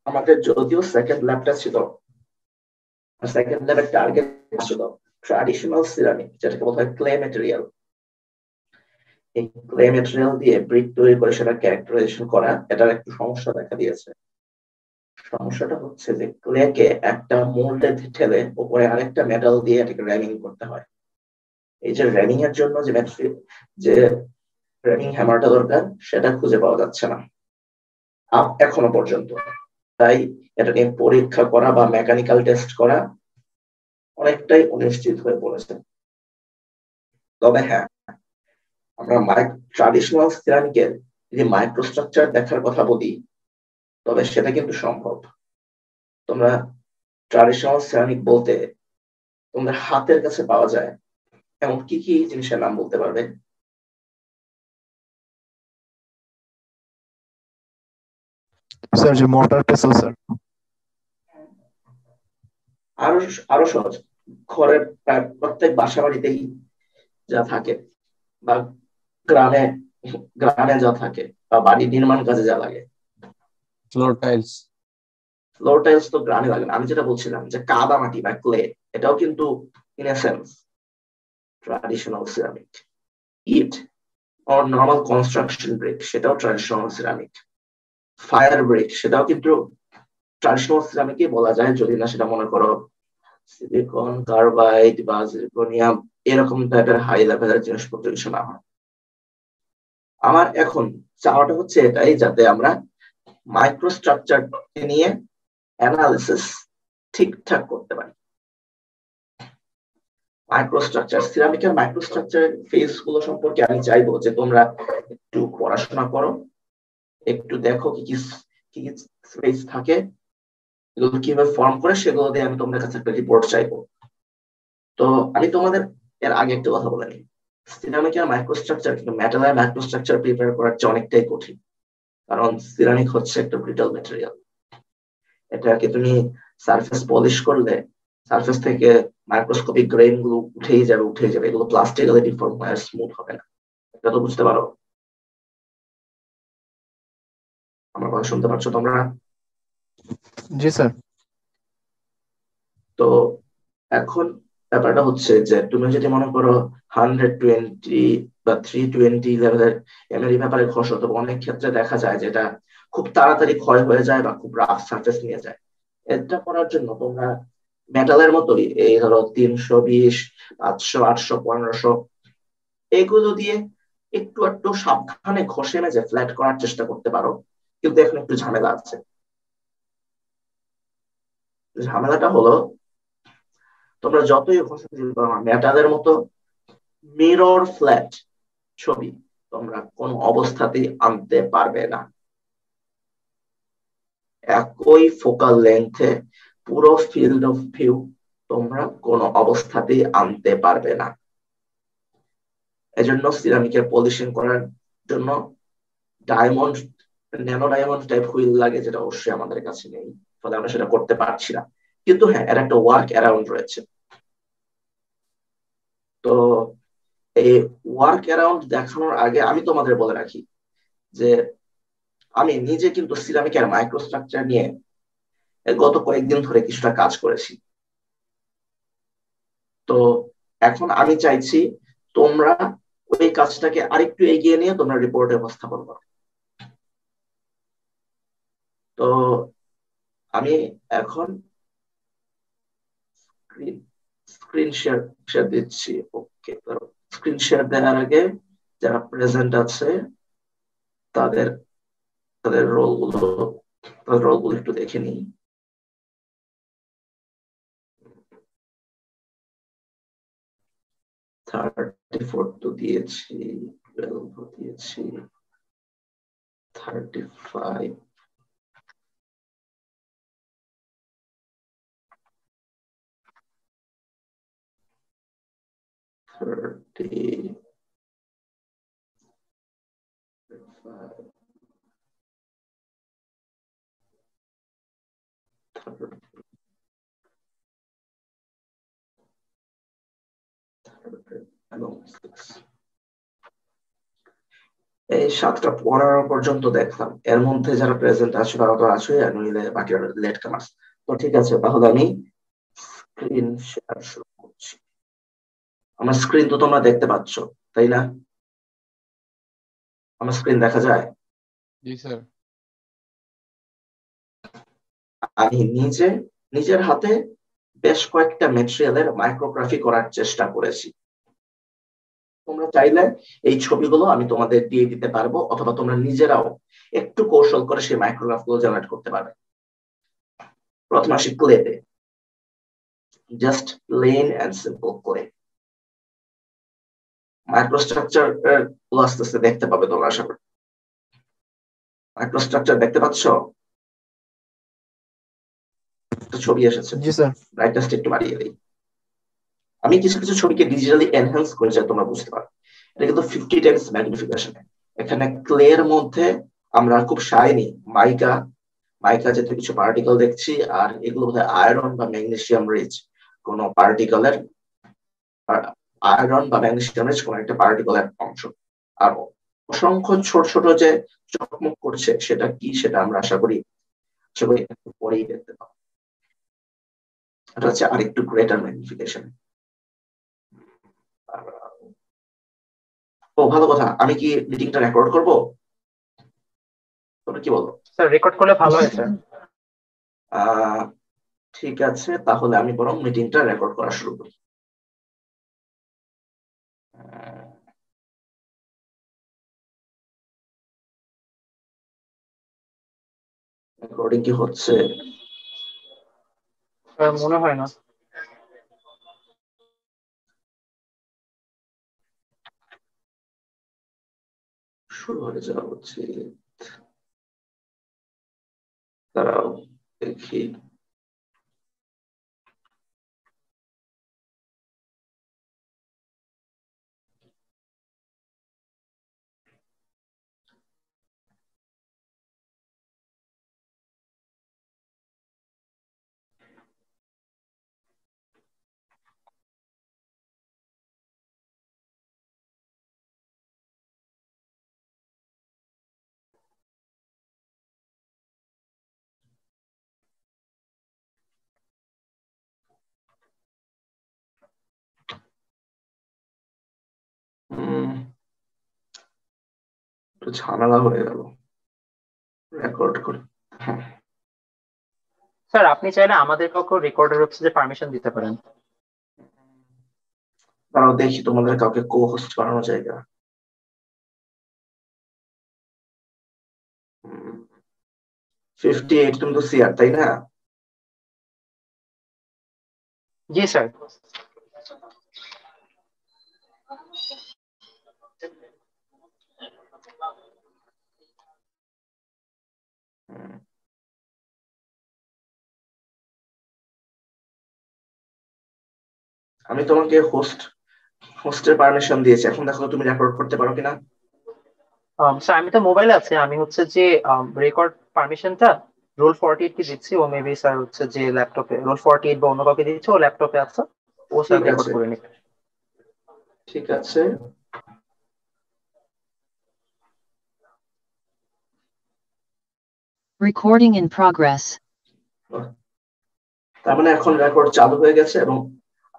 আমাদের যদিও সেকেন্ড ল্যাবটা ছিল, সেকেন্ড ল্যাবের টার্গেট ছিল ট্র্যাডিশনাল সিরামিক, যেটাকে বলা হয় ক্লে ম্যাটেরিয়াল। এই ক্লে ম্যাটেরিয়াল দিয়ে ব্রিক তৈরি করে সেটা ক্যারেক্টারাইজেশন করা, এটার একটু সমস্যা দেখা দিয়েছে। সমস্যাটা হচ্ছে যে ক্লেকে একটা মোল্ডে ঠেলে উপরে আরেকটা মেটাল দিয়ে এটাকে র্যামিং করতে হয়। এই যে র্যামিং এর জন্য যে যে র্যামিং হ্যামারটা দরকার, সেটা খুঁজে পাওয়া যাচ্ছে না এখনো পর্যন্ত। তাই এটা নিয়ে পরীক্ষা করা বা মেকানিক্যাল টেস্ট করা অনেকটাই অনিশ্চিত হয়ে পড়েছে। তবে হ্যাঁ, আমরা ট্রাডিশনাল সিরামিকের যদি মাইক্রোস্ট্রাকচার দেখার কথা বলি, তবে সেটা কিন্তু সম্ভব। তোমরা ট্রাডিশনাল সিরামিক বলতে তোমাদের হাতের কাছে পাওয়া যায় এমন কি কি জিনিসের নাম বলতে পারবে? স্যার, যে মোর্টার পেসেল স্যার। আরো আরো সহজ, ঘরের প্রায় প্রত্যেক বাসা বাড়িতেই যা থাকে, বা গ্রামে গ্রামে যা থাকে, বা বাড়ি নির্মাণ কাজে যা লাগে। Floor tiles. ফ্লোর টাইলস তো গ্রামে লাগে না। আমি যেটা বলছিলাম যে কাদা মাটি বা ক্লে, এটাও কিন্তু in a sense traditional ceramic. It or normal construction brick, সেটাও ট্রাডিশনাল সিরামিক। ফায়ার ব্রিক, সেটাও কিন্তু ট্রাডিশনাল সিরামিকই বলা যায়, যদি না সেটা মনে করো সিলিকন কার্বাইড বা জিরকনিয়াম এরকম টাইপের হাই লেভেলের জিনিসপত্র কিছু না হয়। আমার এখন চাওয়াটা হচ্ছে এটাই, যাতে আমরা মাইক্রোস্ট্রাকচার নিয়ে অ্যানালিসিস ঠিকঠাক করতে পারি। মাইক্রোস্ট্রাকচার, সিরামিকের মাইক্রোস্ট্রাকচার ফেজ গুলো সম্পর্কে আমি চাইবো যে তোমরা একটু পড়াশোনা করো, একটু দেখো কি কি কি কি ফেজ থাকে, এগুলো কিভাবে ফর্ম করে, সেগুলো দিয়ে আমি তোমাদের কাছে একটা রিপোর্ট চাইবো। তো আমি তোমাদের এর আগে একটা কথা বলে নিই, সিরামিকের মাইক্রোস্ট্রাকচার কিন্তু মেটালের মাইক্রোস্ট্রাকচার প্রিপেয়ার করার চেয়ে অনেকটাই কঠিন। কারণ সিরামিক হচ্ছে একটা ব্রিটাল ম্যাটেরিয়াল। এটাকে তুমি সারফেস পলিশ করলে সারফেস থেকে মাইক্রোস্কোপিক গ্রেইন গুলো উঠেই যাবে, এগুলো প্লাস্টিক্যালি ডিফর্ম হয়, স্মুথ হবে না। এটা তো বুঝতে পারো? আমার কথা শুনতে পাচ্ছ তোমরা? জি স্যার। তো এখন ব্যাপারটা হচ্ছে যে তুমি যদি মনে করো 120 বা 320 লেভেলের এমএলই ব্যাপারে ঘষো, তো অনেক ক্ষেত্রে দেখা যায় যেটা খুব তাড়াতাড়ি ক্ষয় হয়ে যায় বা খুব রাফ সারফেস নিয়ে যায়। এটা করার জন্য তোমরা মেটালের মতোই এই ধরো 320, 500, 800, 1500 এগুলো দিয়ে একটু একটু সাবধানে ঘষে মেজে ফ্ল্যাট করার চেষ্টা করতে পারো। কিন্তু এখন একটু ঝামেলা আছে। ঝামেলাটা হলো, তোমরা যতই ঘষে মেটালের মতো মিরর ফ্ল্যাট ছবি তোমরা কোন অবস্থাতেই আনতে পারবে না। একই ফোকাল লেন্থে পুরো ফিল্ড অফ ভিউ তোমরা কোন অবস্থাতেই আনতে পারবে না। এজন্য সিরামিকের পলিশিং করার জন্য diamond, nano diamond type wheel লাগে, যেটা অবশ্যই আমাদের কাছে নেই, ফলে আমরা সেটা করতে পারছি না। কিন্তু হ্যাঁ, এর একটা ওয়ার্ক অ্যারাউন্ড রয়েছে। তো এই ওয়ার্ক অ্যারাউন্ড দেখানোর আগে আমি তোমাদের বলে রাখি যে আমি নিজে কিন্তু সিরামিকের মাইক্রোস্ট্রাকচার নিয়ে গত কয়েকদিন ধরে কিছুটা কাজ করেছি। তো এখন আমি চাইছি তোমরা ওই কাজটাকে আরেকটু এগিয়ে নিয়ে তোমরা রিপোর্টে উপস্থাপন করো। তো আমি এখন স্ক্রিন শেয়ার শেয়ার দিচ্ছি। ওকে, স্ক্রিন শেয়ার দেওয়ার আগে যারা প্রেজেন্ট আছে তাদের তাদের রোলগুলো একটু দেখে নিই। 34 তো দিয়েছি, 12 দিয়েছি, 35, 30, 35, এই 7টা পনেরো পর্যন্ত দেখলাম, এর মধ্যে যারা প্রেজেন্ট আছে তারা তো আছে, আর নইলে বাকি লেট কামার্স। তো ঠিক আছে, তাহলে আমি স্ক্রিন শেয়ার শুরু করছি। আমার স্ক্রিন তো তোমরা দেখতে পাচ্ছ, তাই না? আমার স্ক্রিন দেখা যায়? জি স্যার। আমি নিজের হাতে বেশ কয়েকটা ম্যাটেরিয়ালের মাইক্রোগ্রাফি করার চেষ্টা করেছি। তোমরা চাইলে এই ছবিগুলো আমি তোমাদের দিয়ে দিতে পারবো, অথবা তোমরা নিজেরাও একটু কৌশল করে সেই মাইক্রোগ্রাফ গুলো জেনারেট করতে পারবে। প্রথমে আসি ক্লেতে, just plain and simple clay. Microstructure গুলো আস্তে আস্তে দেখতে পাবে তোমরা, আশা করি। মাইক্রোস্ট্রাকচার দেখতে পাচ্ছ? একটা ছবি এসেছে, জি স্যার। ব্রাইটনেসটা একটু বাড়িয়ে দিই। আমি কিছু কিছু ছবিকে ডিজিটালি এনহ্যান্স করে যাতে তোমরা বুঝতে পারো। এটা কিন্তু 50 টাইমস ম্যাগনিফিকেশন। এখানে ক্লের মধ্যে আমরা খুব শাইনি মাইকা জাতীয় কিছু পার্টিকেল দেখছি, আর এগুলো বোধহয় আয়রন বা ম্যাগনেসিয়াম রিচ কোন পার্টিকেলের, আয়রন বা ম্যাগনেসিয়াম রিচ কোন একটা পার্টিকেলের অংশ। আর অসংখ্য ছোট ছোট যে চকমক করছে, সেটা কি সেটা আমরা আশা করি একটু পরেই দেখতে পাবো। এটা হচ্ছে আরেকটু গ্রেটার ম্যাগনিফিকেশন। ও ভালো কথা, আমি কি মিটিংটা রেকর্ড করব? তোমরা কি বলো? স্যার রেকর্ড করলে ভালো হয় স্যার। আহ ঠিক আছে, তাহলে আমি বরং মিটিংটা রেকর্ড করা শুরু করি। রেকর্ডিং কি হচ্ছে? স্যার মনে হয় না। শুরু হয়ে যাওয়া উচিত। দাঁড়াও দেখি। হম একটু ঝামেলা হয়ে গেল রেকর্ড করে। হ্যাঁ, স্যার আপনি চাইলে আমাদের কাউকে রেকর্ডের হচ্ছে যে পারমিশন দিতে পারেন। দাঁড়াও দেখি তোমাদের কাউকে কো হোস্ট বানানো জায়গা। 58, তুমি তো সিআর, তাই না? জি স্যার। হুম, আমি তোমাকে হোস্টের পারমিশন দিয়েছি, এখন দেখো তো তুমি রেকর্ড করতে পারো কিনা। স্যার আমি তো মোবাইলে আছি, আমি হচ্ছে যে রেকর্ড পারমিশনটা রোল 48 কে দিচ্ছি, ও মেবি স্যার হচ্ছে যে ল্যাপটপে রোল 48 বা অন্য কাউকে দিচ্ছে, ও ল্যাপটপে আছে, ও স্যার ঠিক রেকর্ড আছে, করে নিবে। ঠিক আছে। Recording in progress. তার মানে এখন রেকর্ড চালু হয়ে গেছে, এবং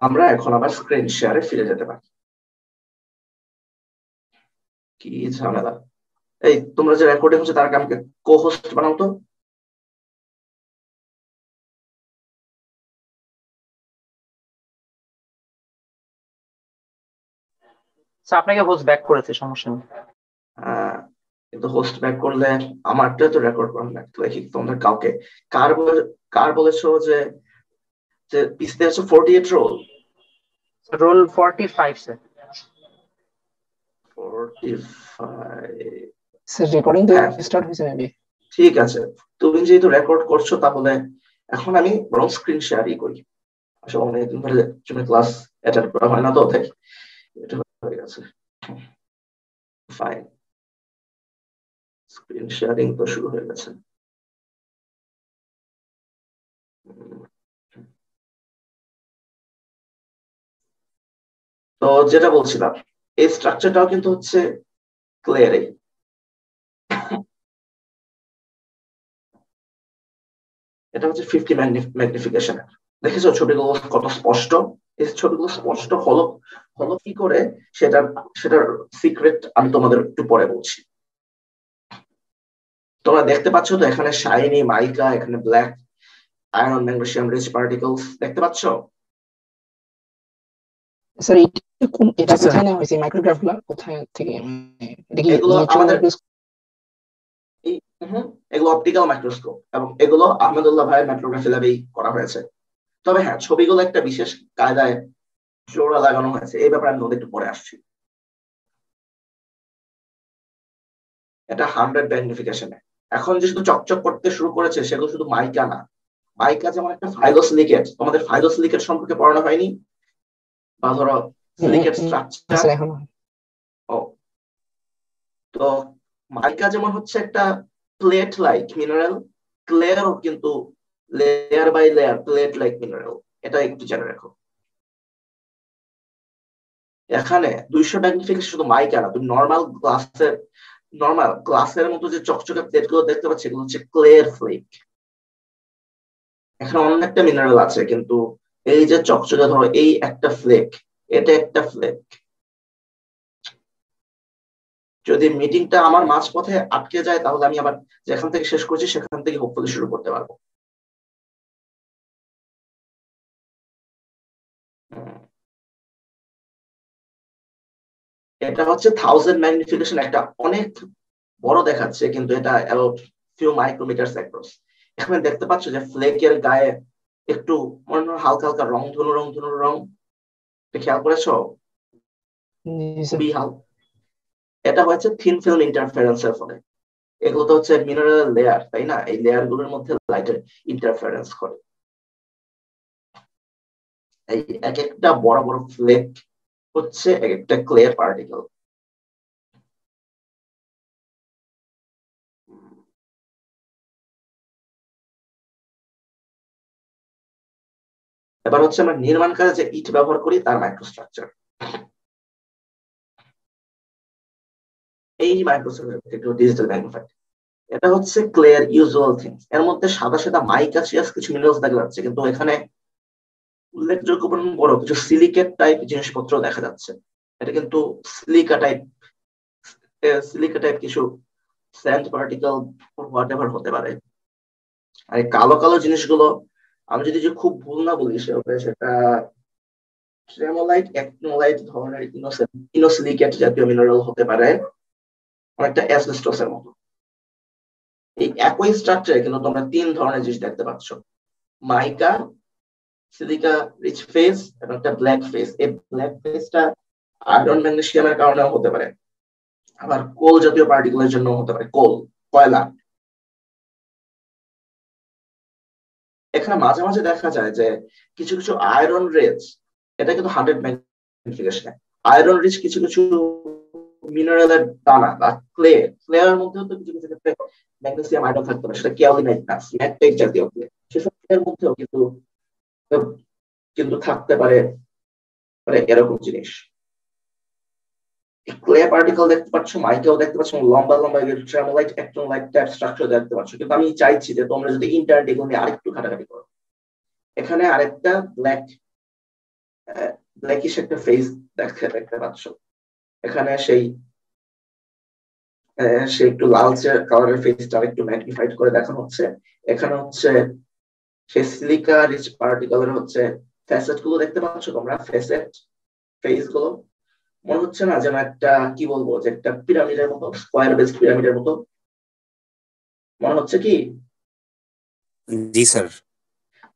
আমরা এখন আবার স্ক্রিন শেয়ারে ফিরে যেতে পারি। কি ঝামেলা! এই তোমরা যে রেকর্ডিং হচ্ছে তার আমাকে কো হোস্ট বানাও তো। স্যার আপনাকে হোস্ট ব্যাক করেছে, সমস্যা নেই। কিন্তু হোস্ট ব্যাক করলে আমারটা তো রেকর্ড করা লাগতো। দেখি তোমাদের কাউকে কার কার বলেছো যে যে পিসতে হচ্ছে 48 roll. Roll 45 sir. 45। Sir recording তো হ্যাঁ স্টার্ট হয়েছে মেবি। ঠিক আছে, তুমি যেহেতু রেকর্ড করছো, তাহলে এখন আমি বরং স্ক্রিন শেয়ারই করি। আসলে অনেকদিন ধরে জুমে ক্লাস অ্যাটেন্ড করা হয় না, তো তাই এটা হয়ে গেছে। ফাইন, স্ক্রিন শেয়ারিং তো শুরু হয়ে গেছে। তো যেটা বলছিলাম, এই স্ট্রাকচারটাও কিন্তু হচ্ছে ক্লিয়ারই। এটা হচ্ছে 50 ম্যাগনিফিকেশন। দেখেছো ছবিগুলো কত স্পষ্ট? এই ছবিগুলো স্পষ্ট হলো হলো কি করে সেটার সিক্রেট আমি তোমাদের একটু পরে বলছি। তোমরা দেখতে পাচ্ছ তো এখানে শাইনি মাইকা, এখানে black iron magnesium rich particles দেখতে পাচ্ছ? স্যার এটা জি স্যার। কোথায় নেওয়া হয়েছে মাইক্রোগ্রাফ গুলা কোথায় থেকে, এটা কি এগুলো নিউট্রন আমাদের মাইক্রোস্কোপ? এগুলো অপটিক্যাল মাইক্রোস্কোপ এবং এগুলো আহমেদুল্লাহ ভাই মাইক্রোগ্রাফি ল্যাবেই করা হয়েছে। তবে হ্যাঁ, ছবিগুলো একটা বিশেষ কায়দায় জোড়া লাগানো হয়েছে, এই ব্যাপারে আমি একটু পরে আসছি। এটা 100 ম্যাগনিফিকেশনে। এখন যে শুধু চকচক করতে শুরু করেছে সেগুলো শুধু মাইকা না। মাইকা যেমন একটা ফাইলোসিলিকেট, তোমাদের ফাইলোসিলিকেট সম্পর্কে পড়ানো হয়নি? বা ধরো সিলিকেট স্ট্রাকচার। স্যার এখন ও, তো মাইকা যেমন হচ্ছে একটা প্লেট লাইক মিনারেল, ক্লেয়ারও কিন্তু layer by layer plate like mineral, এটা একটু জেনে রাখো। এখানে 200 ম্যাগনিফিকেশন শুধু মাইকা না, তুমি নর্মাল গ্লাসের মতো যে চকচকে প্লেট গুলো দেখতে পাচ্ছি এগুলো হচ্ছে ক্লেয়ার ফ্লেক। এখানে অনেকটা মিনারেল আছে, কিন্তু এই যে চকচকে ধরো এই একটা ফ্লেক, এটা একটা ফ্লেক। যদি মিটিংটা আমার মাঝপথে আটকে যায় তাহলে আমি আবার যেখান থেকে শেষ করছি সেখান থেকে হোপফুলি শুরু করতে পারবো। এটা হচ্ছে 1000 ম্যাগনিফিকেশন, একটা অনেক বড় দেখাচ্ছে কিন্তু এটা অ্যাবাউট ফিউ মাইক্রোমিটার অ্যাক্রস। এখানে দেখতে পাচ্ছ যে ফ্লেকের গায়ে একটু মনে হয় হালকা হালকা রং রং, খেয়াল করেছো? খুবই হালকা। এটা হচ্ছে থিন ফিল্ম ইন্টারফারেন্সের ফলে। এগুলো তো হচ্ছে মিনারেল লেয়ার, তাই না? এই লেয়ার গুলোর মধ্যে লাইটের ইন্টারফারেন্স করে। এই এক একটা বড় বড় ফ্লেক হচ্ছে এক একটা ক্লিয়ার পার্টিকেল। এবার হচ্ছে আমরা নির্মাণ কাজে যে ইট ব্যবহার করি তার মাইক্রোস্ট্রাকচার। এই মাইক্রোস্ট্রাকচার ডিজিটাল ম্যাগনিফায়ার, এটা হচ্ছে ক্লিয়ার ইউজুয়াল থিংস। এর মধ্যে সাদা সাদা মাইকাসিয়াস কিছু মিনারেলস দেখা যাচ্ছে, কিন্তু এখানে উল্লেখযোগ্য বড় কিছু সিলিকেট টাইপ জিনিসপত্র দেখা যাচ্ছে। এটা কিন্তু সিলিকা টাইপ কিছু স্যান্ড পার্টিকেল হোয়াট এভার হতে পারে। আর এই কালো কালো জিনিসগুলো আমি যদি যে খুব ভুল না বলি সেটা ট্রেমোলাইট অ্যাক্টিনোলাইট ধরনের ইনোসিলিকেট জাতীয় মিনারেল হতে পারে, অনেকটা অ্যাসবেস্টসের মতো। এই একই স্ট্রাকচারে কিন্তু তোমরা 3 ধরনের জিনিস দেখতে পাচ্ছ, মাইকা, সিলিকা রিচ ফেজ এবং একটা ব্ল্যাক ফেজ। এই ব্ল্যাক ফেজটা আয়রন ম্যাগনেসিয়ামের কারণেও হতে পারে, আবার কোল জাতীয় পার্টিকেলের জন্য হতে পারে, কয়লা। এখানে মাঝে মাঝে দেখা যায় যে কিছু কিছু আয়রন রিচ, এটা কিন্তু 100 ম্যাগনিফিকেশন। আয়রন রিচ কিছু কিছু মিনারেলের দানা বা ক্লেয়ার মধ্যেও তো কিছু কিছু ক্ষেত্রে ম্যাগনেসিয়াম আয়রন থাকতে পারে, সেটা কেওলিনাইট না, ম্যাগনেটাইট জাতীয় ক্লে। সেসব ক্লের মধ্যেও কিন্তু কিন্তু থাকতে পারে এরকম জিনিস। ক্লে পার্টিকেল দেখতে পাচ্ছ, মাইকেও দেখতে পাচ্ছ, লম্বা লম্বা ট্রেমোলাইট অ্যাক্টিনোলাইট টাইপ স্ট্রাকচার দেখতে পাচ্ছ। কিন্তু আমি চাইছি যে তোমরা যদি ইন্টারনেট এগুলো নিয়ে আরেকটু ঘাটাঘাটি করো। এখানে আরেকটা ব্ল্যাকিশ একটা ফেজ দেখতে পাচ্ছ। এখানে সে একটু লালচে কালারের ফেজটা একটু ম্যাগনিফাইড করে দেখানো হচ্ছে। এখানে হচ্ছে সেই সিলিকা রিচ পার্টিকেলের হচ্ছে ফ্যাসেট গুলো দেখতে পাচ্ছ তোমরা, ফেসেট ফেজ গুলো মনে হচ্ছে না যেন একটা কি বলবো, যে একটা পিরামিডের মতো, স্কোয়ার বেসড পিরামিডের মতো মনে হচ্ছে কি? জি স্যার।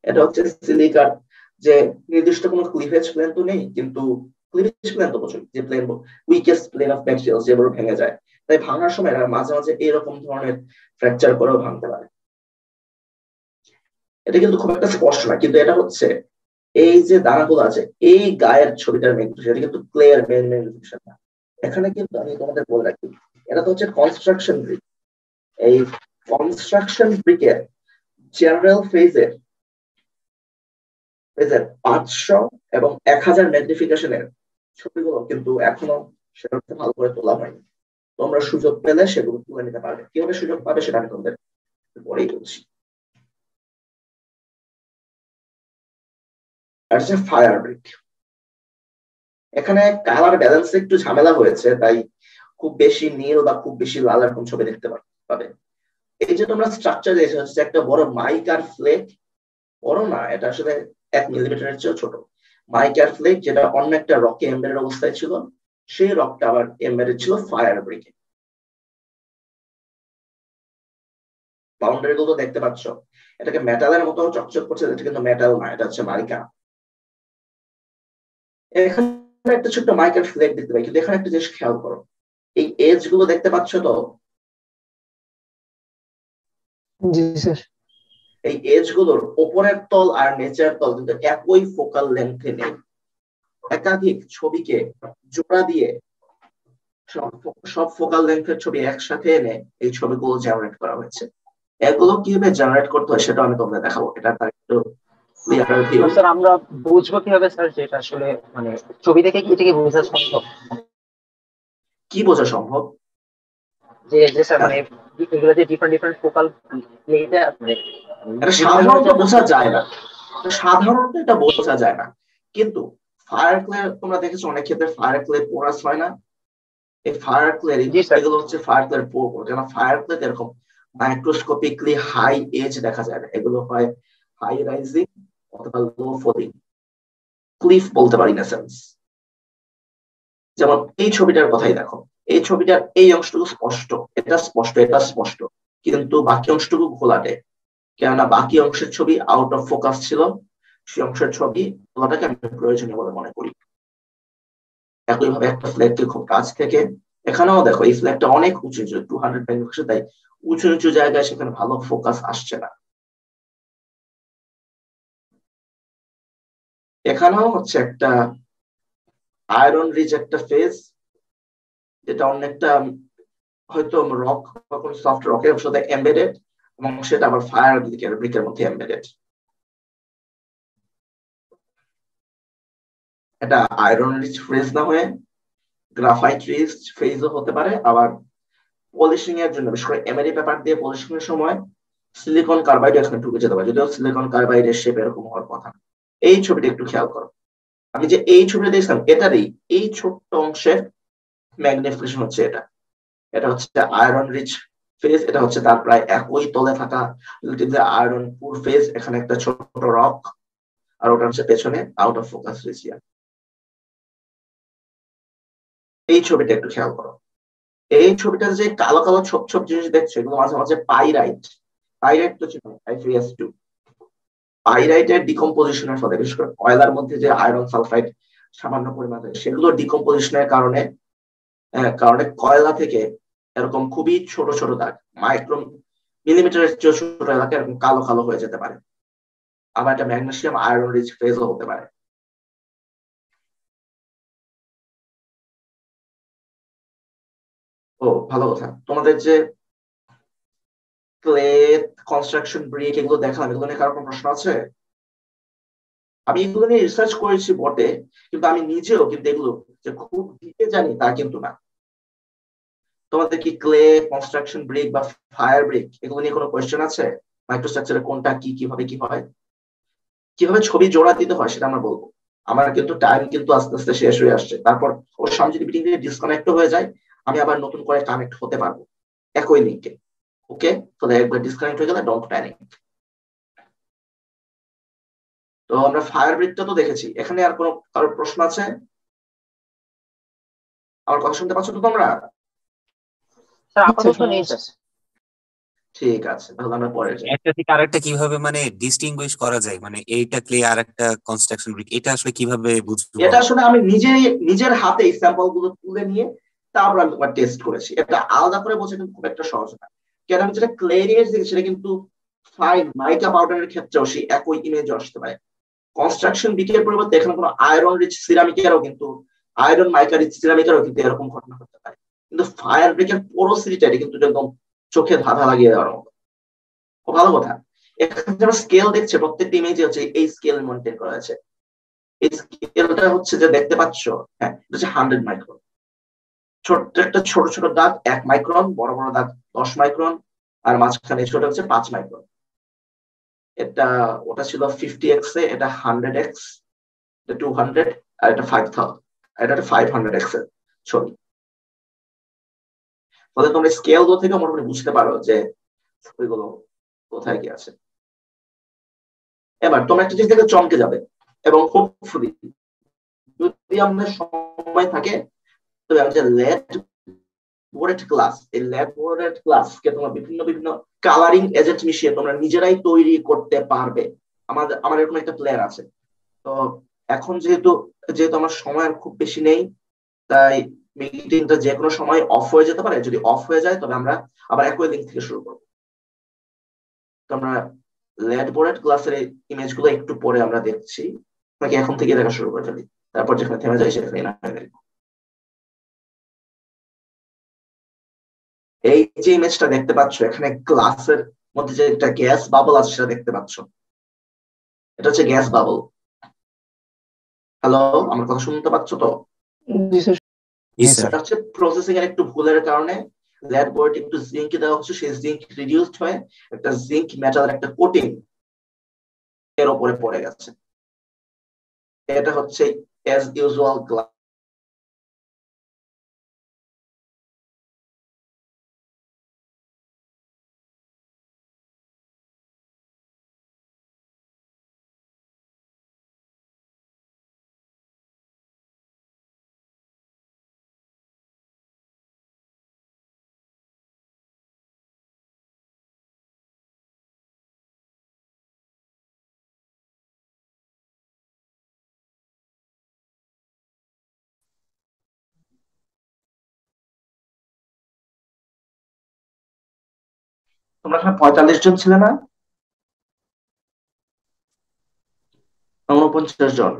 এটা হচ্ছে সিলিকার যে নির্দিষ্ট কোনো ক্লিভেজ প্লেন তো নেই, কিন্তু ক্লিভেজ প্লেন তো প্রচুর, যে plane weakest plane of materials যেগুলো ভেঙে যায়, তাই ভাঙার সময় মাঝে মাঝে এরকম ধরনের ফ্র্যাকচার করেও ভাঙতে পারে। এটা কিন্তু খুব একটা স্পষ্ট না, কিন্তু এটা হচ্ছে এই যে দানাগুলো আছে এই গায়ের ছবিটার ম্যাগনিফিকেশন, এটা কিন্তু ক্লিয়ার ম্যাগনিফিকেশন না। এখানে কিন্তু আমি তোমাদের বলে রাখি, এটা তো হচ্ছে কনস্ট্রাকশন ব্রিক। এই কনস্ট্রাকশন ব্রিকের জেনারেল ফেজের 500 এবং 1000 ম্যাগনিফিকেশনের ছবিগুলো কিন্তু এখনো সেরকম ভালো করে তোলা হয়নি। তোমরা সুযোগ পেলে সেগুলো তুলে নিতে পারবে। কিভাবে সুযোগ পাবে সেটা আমি তোমাদের পরেই বলছি। আর হচ্ছে ফায়ার ব্রিক। এখানে কালার ব্যালেন্সে একটু ঝামেলা হয়েছে, তাই খুব বেশি নীল বা খুব বেশি লাল এরকম ছবি দেখতে পাবে। এই যে তোমরা স্ট্রাকচার দেখছো হচ্ছে একটা বড় মাইক আর ফ্লেক, বড় না, এটা আসলে 1 মিলিমিটারের চেয়েও ছোট মাইক আর ফ্লেক, যেটা অন্য একটা রকে এমবেডেড অবস্থায় ছিল, সেই রকটা আবার এমবেডেড ছিল ফায়ার ব্রিকে। বাউন্ডারি গুলো দেখতে পাচ্ছ, এটাকে মেটালের মতো চকচক করছে, এটা কিন্তু মেটাল না, এটা হচ্ছে মাইকা। এখানে একটা ছোট্ট মাইকের ফ্লেক দেখতে পাই, কিন্তু এখানে একটা জিনিস খেয়াল করো, এই এজ গুলো দেখতে পাচ্ছ তো? জি স্যার। এই এজ গুলোর উপরের তল আর নিচের তল কিন্তু একই ফোকাল লেন্থে নেই। একাধিক ছবিকে জোড়া দিয়ে সব ফোকাল লেন্থের ছবি একসাথে এনে এই ছবিগুলো জেনারেট করা হয়েছে। এগুলো কিভাবে জেনারেট করতে হয় সেটা আমি তোমাদের দেখাবো। এটা তার একটু ক্লিয়ার ভিউ। স্যার আমরা বুঝবো কিভাবে স্যার, যে এটা আসলে মানে ছবি দেখে কি এটাকে বোঝা সম্ভব? কি বোঝা সম্ভব? যে স্যার মানে এগুলো যে ডিফারেন্ট ফোকাল প্লেটে মানে এটা সাধারণত বোঝা যায় না, সাধারণত এটা বোঝা যায় না, কিন্তু ফায়ার ক্লে তোমরা দেখেছো অনেক ক্ষেত্রে ফায়ার ক্লে পোরাস হয় না, এই ফায়ার ক্লেরিং এগুলো হচ্ছে ফায়ার ক্লের পোর, যেন ফায়ার ক্লে এরকম মাইক্রোস্কোপিকলি হাই এজ দেখা যায় না, এগুলো হয় হাই রাইজিং অথবা লো ফলিং ক্লিফ বলতে পারি না সেন্স। যেমন এই ছবিটার কথাই দেখো, এই ছবিটার এই অংশটুকু স্পষ্ট, এটা স্পষ্ট, এটা স্পষ্ট, কিন্তু বাকি অংশটুকু ঘোলাটে, কেননা বাকি অংশের ছবি আউট অফ ফোকাস ছিল, সেই অংশের ছবি তোলাটাকে আমি প্রয়োজনীয় বলে মনে করি। একইভাবে একটা ফ্ল্যাগকে খুব কাছ থেকে, এখানেও দেখো এই ফ্ল্যাগটা অনেক উঁচু, 200 মেগাপিক্সেল, তাই উঁচু উঁচু জায়গায় সেখানে ভালো ফোকাস আসছে না। এখানেও হচ্ছে একটা আয়রন রিচ একটা ফেজ, যেটা অনেকটা হয়তো রক বা কোনো সফট রকের সাথে এমবেডেড, এবং সেটা আবার ফায়ার ব্রিকের মধ্যে এমবেডেড। এটা আয়রন রিচ ফেজ না হয়ে গ্রাফাইট রিচ ফেজও হতে পারে। আবার পলিশিং এর জন্য, বিশেষ করে এমআরআই পেপার দিয়ে পলিশিং এর সময় সিলিকন কার্বাইড এখানে ঢুকে যেতে পারে, যদিও সিলিকন কার্বাইডের শেপ এরকম হওয়ার কথা। এই ছবিটা একটু খেয়াল করো, আমি যে এই ছবিটা দেখছিলাম এটারই এই ছোট্ট অংশের ম্যাগনিফিকেশন হচ্ছে এটা। এটা হচ্ছে আয়রন রিচ ফেজ, এটা হচ্ছে তার প্রায় একই তলে থাকা আয়রন পুর ফেজ, এখানে একটা ছোট রক, আর ওটা হচ্ছে পেছনে আউট অফ ফোকাস রিজিয়ন। এই ছবিটা একটু খেয়াল করো, এই ছবিটাতে যে কালো কালো ছোপ ছোপ জিনিস দেখছো, এগুলো মাঝে মাঝে পাইরাইট। পাইরাইট তো চিনো, Fe2। পাইরাইটের ডিকম্পোজিশনের ফলে, বিশেষ করে কয়লার মধ্যে যে আয়রন সালফাইড সামান্য পরিমাণে, সেগুলো ডিকম্পোজিশনের কারণে কারণে কয়লা থেকে এরকম খুবই ছোট ছোট দাগ, মাইক্রো মিলিমিটারের চেয়ে ছোট এলাকা এরকম কালো কালো হয়ে যেতে পারে। আবার এটা ম্যাগনেসিয়াম আয়রন রিচ ফেজও হতে পারে। ও ভালো কথা, তোমাদের যে ক্লে কনস্ট্রাকশন ব্রিক এগুলো দেখালাম, এগুলো নিয়ে কারো কোনো প্রশ্ন আছে? আমি এগুলো নিয়ে রিসার্চ করেছি বটে, কিন্তু আমি নিজেও কিন্তু এগুলো যে খুব ডিপে জানি তা কিন্তু না। তোমাদের কি ক্লে কনস্ট্রাকশন ব্রিক বা ফায়ার ব্রিক এগুলো নিয়ে কোনো কোয়েশ্চেন আছে? মাইক্রোস্ট্রাকচারে কোনটা কি, কিভাবে কি হয়, কিভাবে ছবি জোড়া দিতে হয় সেটা আমরা বলবো। আমার কিন্তু টাইম কিন্তু আস্তে আস্তে শেষ হয়ে আসছে, তারপর ওর সামনে যদি মিটিং দিয়ে ডিসকানেক্ট হয়ে যায়, আমি আবার নতুন করে কানেক্ট হতে পারবো একই লিঙ্কে। ওকে, তো একবার ডিসকানেক্ট হয়ে গেলে ডোন্ট প্যানিক। তো আমরা ফায়ার ব্রিকটা তো দেখেছি, এখানে আর কোনো কারোর প্রশ্ন আছে? আমার কথা শুনতে পাচ্ছ তো তোমরা? স্যার আপাতত নেই স্যার। ঠিক আছে, তাহলে আমরা পরে যাই। একটা থেকে আরেকটা কিভাবে মানে ডিস্টিংগুইশ করা যায়, মানে এইটা ক্লে আর একটা কনস্ট্রাকশন ব্রিক, এটা আসলে কিভাবে বুঝবো? এটা আসলে আমি নিজের হাতে এই স্যাম্পল গুলো তুলে নিয়ে তারপর আমি তোমার টেস্ট করেছি। এটা আলাদা করে বোঝা কিন্তু খুব একটা সহজ না, কেন আমি যেটা ক্লে নিয়ে দেখি সেটা কিন্তু ফাইন মাইকা পাউডারের ক্ষেত্রেও সেই একই ইমেজ আসতে পারে। কনস্ট্রাকশন ব্রিকের পরিবর্তে এখানে কোনো আয়রন রিচ সিরামিকেরও কিন্তু, আয়রন মাইকা রিচ সিরামিকেরও কিন্তু এরকম ঘটনা হতে পারে, কিন্তু ফায়ার ব্রিকের পোরোসিটিটা এটা কিন্তু একদম চোখে ধাঁধা লাগিয়ে দেওয়ার মতো। ভালো কথা, এখানে যারা স্কেল দেখছে প্রত্যেকটা ইমেজে হচ্ছে এই স্কেল মেনটেন করা আছে। এই স্কেলটা হচ্ছে যে দেখতে পাচ্ছ, হ্যাঁ, এটা হচ্ছে 100 মাইক্রন। ছোট্ট একটা ছোট ছোট দাগ 1 মাইক্রন, বড় বড় দাগ 10 মাইক্রন, আর মাঝখানে ছোট হচ্ছে 5 মাইক্রন। এটা ওটা ছিল 50x এ, এটা 100x, এটা 200 আর এটা 5000, এটা 500 এক্সেল ছবি। ফলে তোমরা স্কেল গুলো থেকে মোটামুটি বুঝতে পারো যে ছবিগুলো কোথায় কি আছে। এবার তোমরা একটা জিনিস দেখে চমকে যাবে, এবং হোপফুলি যদি আমাদের সময় থাকে তবে আমাদের লেট বোর্ডেড ক্লাস, এই ল্যাব বোর্ডেড ক্লাসকে তোমরা বিভিন্ন বিভিন্ন কালারিং এজেন্ট মিশিয়ে তোমরা নিজেরাই তৈরি করতে পারবে। আমার এরকম একটা প্ল্যান আছে। তো এখন যেহেতু আমার সময় আর খুব বেশি নেই, তাই মিটিংটা যে কোনো সময় অফ হয়ে যেতে পারে। যদি অফ হয়ে যায় তবে আমরা আবার একই লিঙ্ক থেকে শুরু করবো। তো আমরা লেট বোর্ডেড ক্লাসের ইমেজ গুলো একটু পরে আমরা দেখছি, নাকি এখন থেকে দেখা শুরু করে ফেলি, তারপর যেখানে থেমে যায় সেখানে না দেখবো। এই যে ইমেজটা দেখতে পাচ্ছ এখানে, গ্লাসের মধ্যে যে একটা গ্যাস বাবল আছে সেটা দেখতে পাচ্ছ, এটা হচ্ছে গ্যাস বাবল। হ্যালো, আমার কথা শুনতে পাচ্ছ তো? জি স্যার। এটা হচ্ছে প্রসেসিং এর একটু ভুলের কারণে ল্যাব বোর্ডে একটু জিঙ্ক দেওয়া হচ্ছে, সেই জিঙ্ক রিডিউসড হয়ে একটা জিঙ্ক মেটালের একটা কোটিং এর উপরে পড়ে গেছে। এটা হচ্ছে অ্যাজ ইউজুয়াল গ্লাস। তোমরা এখানে 45 জন ছিলে না? 49 জন।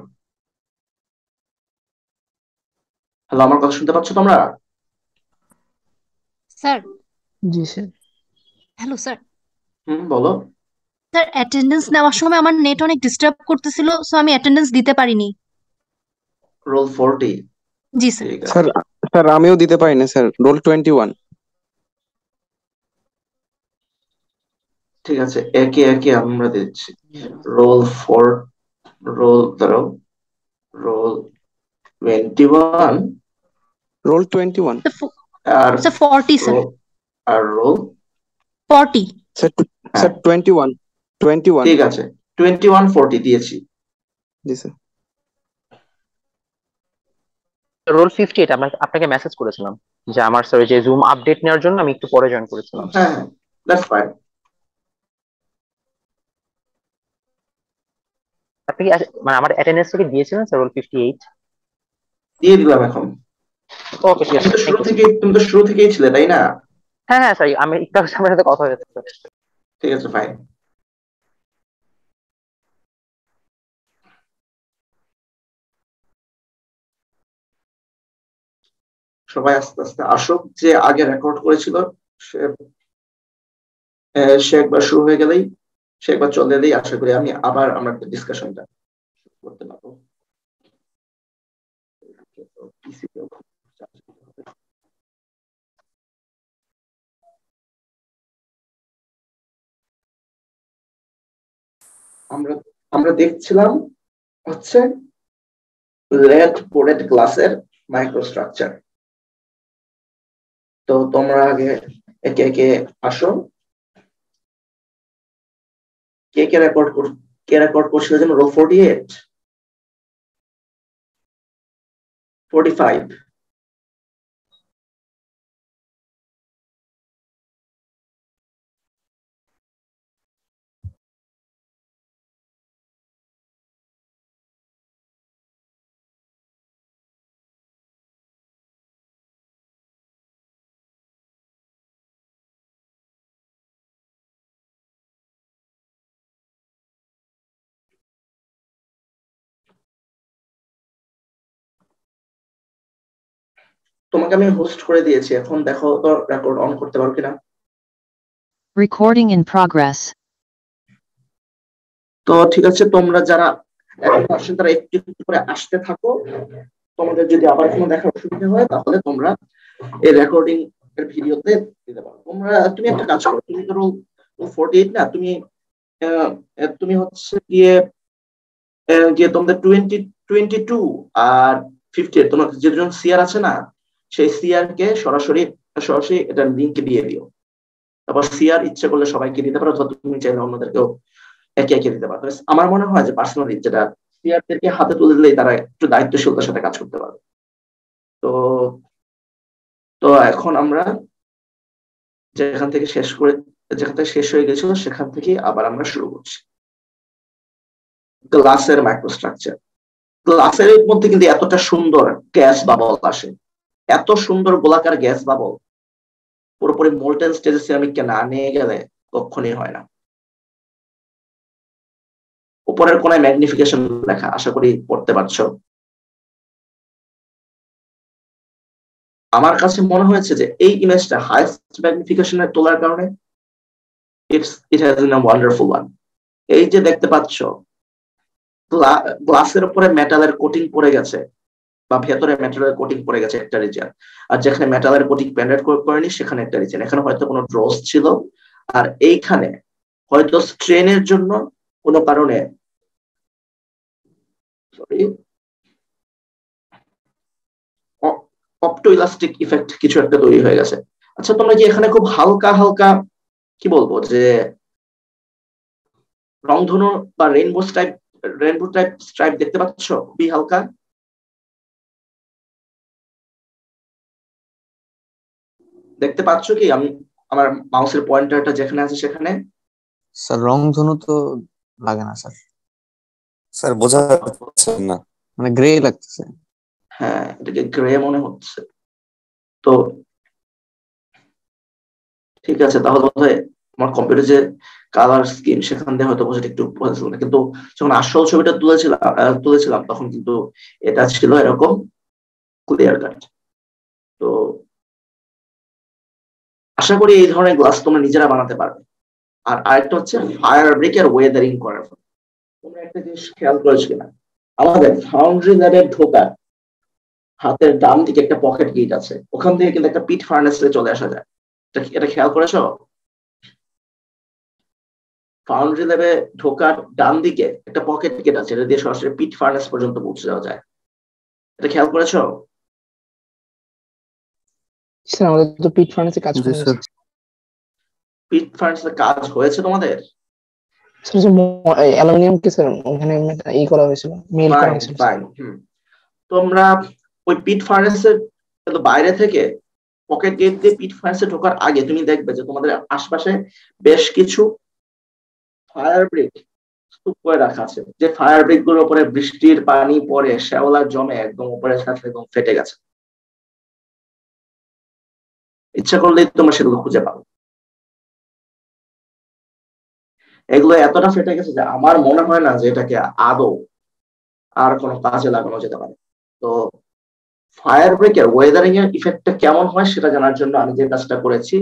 হ্যালো, আমার কথা শুনতে পাচ্ছ তোমরা? স্যার। জি স্যার। Hello sir. বলো। স্যার, অ্যাটেন্ডেন্স নেওয়ার সময় আমার নেট অনেক ডিস্টার্ব করতেছিল, সো আমি অ্যাটেন্ডেন্স দিতে পারিনি। রোল 40। জি স্যার। ঠিক আছে, স্যার স্যার আমিও দিতে পারি না স্যার, রোল 21। ঠিক আছে, একে একে আমরা দিচ্ছি। রোল 4, রোল দাঁড়াও, রোল 21, রোল 21 আর স্যার 40 স্যার। আর রোল 40। Sir sir 21। ঠিক আছে, 21 40 দিয়েছি। জি স্যার। রোল 58 আপনাকে মেসেজ করেছিলাম যে আমার স্যার যে জুম আপডেট নেওয়ার জন্য আমি একটু পরে জয়েন করেছিলাম। হ্যাঁ, দ্যাটস ফাইন। আপনি কি মানে আমার অ্যাটেন্ডেন্সটা কি দিয়েছিলেন স্যার রোল 58? দিয়ে দিলাম এখন। ওকে ঠিক আছে, তুমি তো শুরু থেকেই ছিলে তাই না? হ্যাঁ হ্যাঁ স্যার, আমি একটু আগে আপনার সাথে কথা হয়েছে। ঠিক আছে, ফাইন। সবাই আস্তে আস্তে আসুক। যে আগে রেকর্ড করেছিল সে একবার শুরু হয়ে গেলেই, সে একবার চলে এলেই আশা করি আমি আবার আমরা ডিসকাশনটা করতে পারবো। আমরা আমরা দেখছিলাম হচ্ছে লেট বোর্ডেড ক্লাসের মাইক্রোস্ট্রাকচার। তো তোমরা আগে একে একে আসো। কে রেকর্ড করছিল যেন? রোল 48, 45। তোমাকে আমি হোস্ট করে দিয়েছি, এখন দেখো তো রেকর্ড অন করতে পারো কিনা। Recording in progress. তো ঠিক আছে, তোমরা যারা এখন আসেন তারা একটু একটু করে আসতে থাকো। তোমাদের যদি আবার কোনো দেখার অসুবিধা হয় তাহলে তোমরা এই রেকর্ডিং এর ভিডিওতে দিতে পারো। তুমি একটা কাজ করো, তুমি তো রোল 48 না, তুমি হচ্ছে গিয়ে তোমাদের 22 আর 58 তোমার যে দুজন সিআর আছে না, সেই সিআর কে সরাসরি এটা লিংক দিয়ে দিও। তারপর সিআর ইচ্ছে করলে সবাইকে দিতে পারো, অথবা তুমি চাইলে অন্যদেরকেও একে একে দিতে পারো। আমার মনে হয় যে পার্সোনালি যেটা সিআরদেরকে হাতে তুলে দিলেই তারা একটু দায়িত্বশীলতার সাথে কাজ করতে পারবে। তো তো এখন আমরা যেখান থেকে শেষ হয়ে গেছিল সেখান থেকে আবার আমরা শুরু করছি। গ্লাসের মাইক্রোস্ট্রাকচার। গ্লাসের মধ্যে কিন্তু এতটা সুন্দর গ্যাস বাবল আসে, এত সুন্দর গোলাকার গ্যাস বাবল পুরোপুরি মোল্টেন স্টেজে সিরামিককে না নিয়ে গেলে কখনই হয় না। উপরের কোনায় ম্যাগনিফিকেশন লেখা, আশা করি পড়তে পারছো। আমার কাছে মনে হয়েছে যে এই ইমেজটা হাইয়েস্ট ম্যাগনিফিকেশনে তোলার কারণে it has been a wonderful one. এই যে দেখতে পাচ্ছ গ্লাসের উপরে মেটালের কোটিং পড়ে গেছে, বা ভেতরে মেটালের কোটিং পড়ে গেছে একটা রিজিয়ন, আর যেখানে মেটালের কোটিং পেনেট্রেট করেনি সেখানে একটা রিজিয়ন। এখানে হয়তো কোনো ড্রস ছিল, আর এইখানে হয়তো স্ট্রেনের জন্য কোনো কারণে অপটোইলাস্টিক ইফেক্ট কিছু একটা তৈরি হয়ে গেছে। আচ্ছা, তোমরা কি এখানে খুব হালকা হালকা কি বলবো যে রংধনু বা রেইনবো টাইপ স্ট্রাইপ দেখতে পাচ্ছ? খুবই হালকা। দেখতে পাচ্ছ কি আমি আমার মাউসের পয়েন্টারটা যেখানে আছে সেখানে? স্যার রংধনু তো লাগে না স্যার। স্যার বোঝা যাচ্ছে না, মানে গ্রে লাগতেছে। হ্যাঁ, এটাকে গ্রে মনে হচ্ছে। তো ঠিক আছে, তাহলে বোধহয় আমার কম্পিউটার যে কালার স্কিম সেখান দিয়ে হয়তো বোঝাটা একটু বোঝাচ্ছিল না, কিন্তু যখন আসল ছবিটা তুলেছিলাম তখন কিন্তু এটা ছিল এরকম ক্লিয়ার কাট। তো আশা করি এই ধরনের গ্লাস তোমরা নিজেরা বানাতে পারবে। আর আরেকটা হচ্ছে ফায়ার ব্রেক আর ওয়েদারিং করার ফলে তোমরা একটা জিনিস খেয়াল করেছো কিনা, আমাদের ফাউন্ড্রি ল্যাবের ঢোকার হাতের ডান দিকে একটা পকেট গেট আছে, ওখান থেকে কিন্তু একটা পিট ফার্নেসে চলে আসা যায়। এটা খেয়াল করেছো? ফাউন্ড্রি ল্যাবে ঢোকার ডান দিকে একটা পকেট গেট আছে, এটা দিয়ে সরাসরি পিট ফার্নেস পর্যন্ত পৌঁছে যাওয়া যায়। এটা খেয়াল করেছো? স্যার আমাদের তো পিট ফার্নেসে কাজ জি করেছে। স্যার। পিট ফার্নেসে কাজ হয়েছে তোমাদের? স্যার যে অ্যালুমিনিয়াম কে স্যার ওখানে ই করা হয়েছিল, মেল করা হয়েছিল। তোমরা ওই পিট ফার্নেসের বাইরে থেকে পকেট গেট দিয়ে পিট ফার্নেসে ঢোকার আগে তুমি দেখবে যে তোমাদের আশপাশে বেশ কিছু ফায়ার ব্রিক স্তূপ করে রাখা আছে, যে ফায়ার ব্রিক গুলোর উপরে বৃষ্টির পানি পড়ে শ্যাওলা জমে একদম উপরের সাথে একদম ফেটে গেছে। ইচ্ছা করলেই তোমরা সেগুলো খুঁজে পাবো। এগুলো এতটা ফেটে গেছে যে আমার মনে হয় না যে এটাকে আদৌ আর কোনো কাজে লাগানো যেতে পারে। তো ফায়ার ব্রেকের ওয়েদারিং এর ইফেক্টটা কেমন হয় সেটা জানার জন্য আমি যে কাজটা করেছি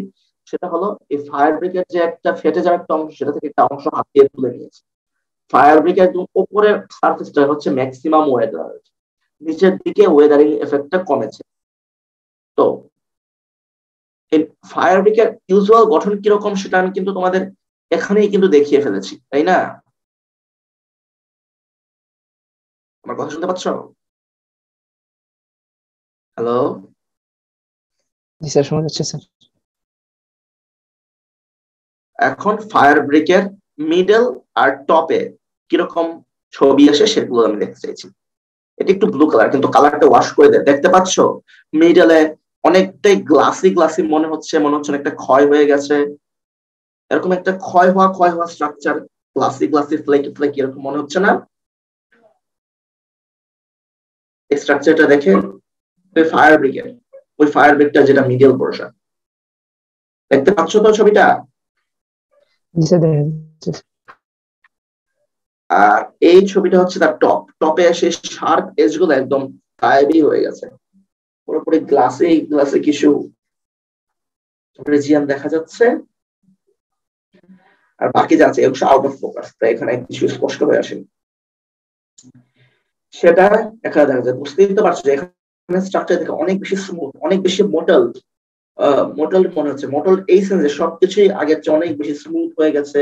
সেটা হলো এই ফায়ার ব্রেকের যে একটা ফেটে যাওয়ার একটা অংশ, সেটা থেকে একটা অংশ হাত দিয়ে তুলে নিয়েছি। ফায়ার ব্রেকের একদম উপরের সার্ফেসটা হচ্ছে ম্যাক্সিমাম ওয়েদার, নিচের দিকে ওয়েদারিং এফেক্টটা কমেছে। তো এই ফায়ার ব্রেকের ইউজুয়াল গঠন কিরকম সেটা আমি কিন্তু তোমাদের এখানেই কিন্তু দেখিয়ে ফেলেছি, তাই না? আমার কথা শুনতে পাচ্ছ? হ্যালো? জি স্যার, শোনা যাচ্ছে স্যার। এখন ফায়ার ব্রেকের মিডল আর টপে কিরকম ছবি আসে সেগুলো আমি দেখতে চাইছি। এটা একটু ব্লু কালার, কিন্তু কালারটা ওয়াশ করে দেয়। দেখতে পাচ্ছ মিডলে অনেকটাই গ্লাসি মনে হচ্ছে অনেকটা ক্ষয় হয়ে গেছে, এরকম একটা ক্ষয় হওয়া স্ট্রাকচার, গ্লাসি ফ্লেকি এরকম মনে হচ্ছে না? এই স্ট্রাকচারটা দেখে ওই ফায়ার ব্রেকটা যেটা মিডল পোরশন, দেখতে পাচ্ছ তো ছবিটা? জি স্যার, দেখা যাচ্ছে। আর এই ছবিটা হচ্ছে তার টপে এসে শার্প এজ গুলো একদম গায়েবই হয়ে গেছে, পুরোপুরি গ্লাসে কিছু রিজিয়ন দেখা যাচ্ছে, আর বাকি যাচ্ছে এগুলো আউট অফ ফোকাস, তাই এখানে কিছু স্পষ্ট হয়ে আসেনি। সেটা এখানে দেখা যায়, বুঝতেই তো পারছো যে এখানে স্ট্রাকচার দেখে অনেক বেশি স্মুথ, অনেক বেশি মোটল মনে হচ্ছে। মোটল এই সেন্সে সবকিছুই আগের চেয়ে অনেক বেশি স্মুথ হয়ে গেছে,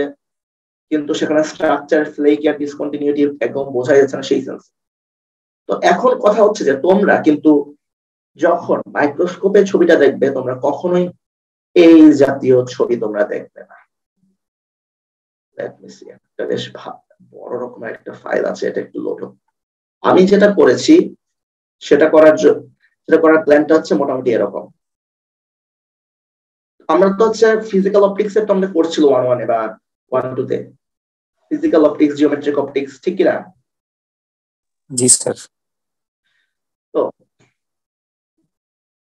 কিন্তু সেখানে স্ট্রাকচার ফ্লেকি আর ডিসকন্টিনিউটি একদম বোঝা যাচ্ছে না সেই সেন্স। তো এখন কথা হচ্ছে যে তোমরা কিন্তু যখন মাইক্রোস্কোপে ছবিটা দেখবে তোমরা কখনোই এই জাতীয় ছবি তোমরা দেখবে না। একটা বেশ বড় রকমের একটা ফাইল আছে, এটা একটু লোড হোক। আমি যেটা করেছি সেটা করার প্ল্যানটা হচ্ছে মোটামুটি এরকম। আমরা তো হচ্ছে ফিজিক্যাল অপটিক্স এর তো আমরা পড়ছিল 1-1 বা 1-2 তে, ফিজিক্যাল অপটিক্স, জিওমেট্রিক অপটিক্স, ঠিক কিনা? জি স্যার। তো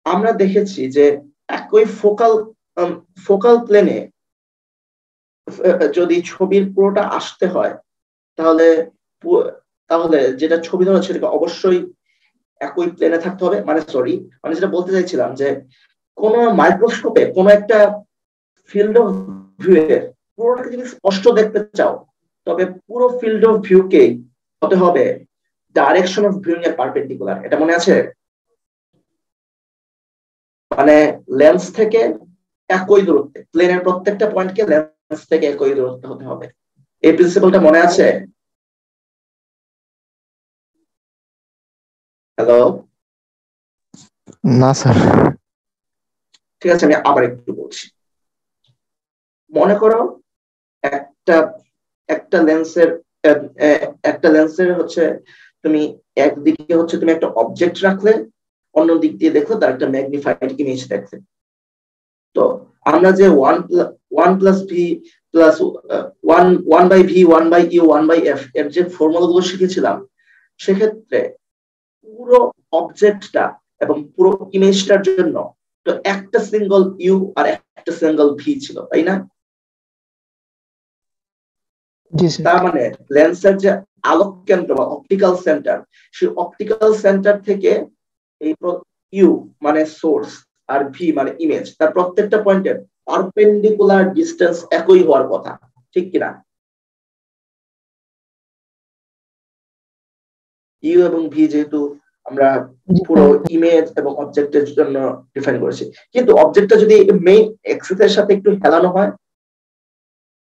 আমরা দেখেছি যে একই ফোকাল প্লেনে যদি ছবির পুরোটা আসতে হয় তাহলে তাহলে যেটা ছবি ধরা সেটাকে অবশ্যই একই প্লেনে থাকতে হবে। মানে যেটা বলতে চাইছিলাম যে কোন মাইক্রোস্কোপে কোন একটা ফিল্ড অফ ভিউ এর পুরোটাকে যদি স্পষ্ট দেখতে চাও তবে পুরো ফিল্ড অফ ভিউ কে হতে হবে ডাইরেকশন অফ ভিউইং এর পারপেন্ডিকুলার। এটা মনে আছে? মানে লেন্স থেকে একই দূরত্বে, প্লেনের প্রত্যেকটা পয়েন্টকে লেন্স থেকে একই দূরত্বে হতে হবে। এই প্রিন্সিপালটা মনে আছে? হ্যালো? না স্যার। ঠিক আছে, আমি আবার একটু বলছি। মনে করো একটা একটা লেন্সের হচ্ছে তুমি একদিকে হচ্ছে তুমি একটা অবজেক্ট রাখলে, অন্য দিক দিয়ে দেখো তার একটা ম্যাগনিফাইড ইমেজ দেখলে। তো আমরা যে one plus V plus one by V, 1/u, 1/f এর যে ফর্মুলা গুলো শিখেছিলাম, সেক্ষেত্রে পুরো অবজেক্টটা এবং পুরো ইমেজটার জন্য তো একটা সিঙ্গল ইউ আর একটা সিঙ্গল ভি ছিল, তাই না? তার মানে লেন্সের যে আলোক কেন্দ্র বা অপটিক্যাল সেন্টার, সেই অপটিক্যাল সেন্টার থেকে এই ইউ মানে সোর্স আর ভি মানে ইমেজ, তার প্রত্যেকটা পয়েন্টের পারপেন্ডিকুলার ডিসটেন্স একই হওয়ার কথা, ঠিক কিনা? ইউ এবং ভি যেহেতু আমরা পুরো ইমেজ এবং অবজেক্টের জন্য ডিফাইন করেছি, কিন্তু অবজেক্টটা যদি মেইন এক্সিসের সাথে একটু হেলানো হয়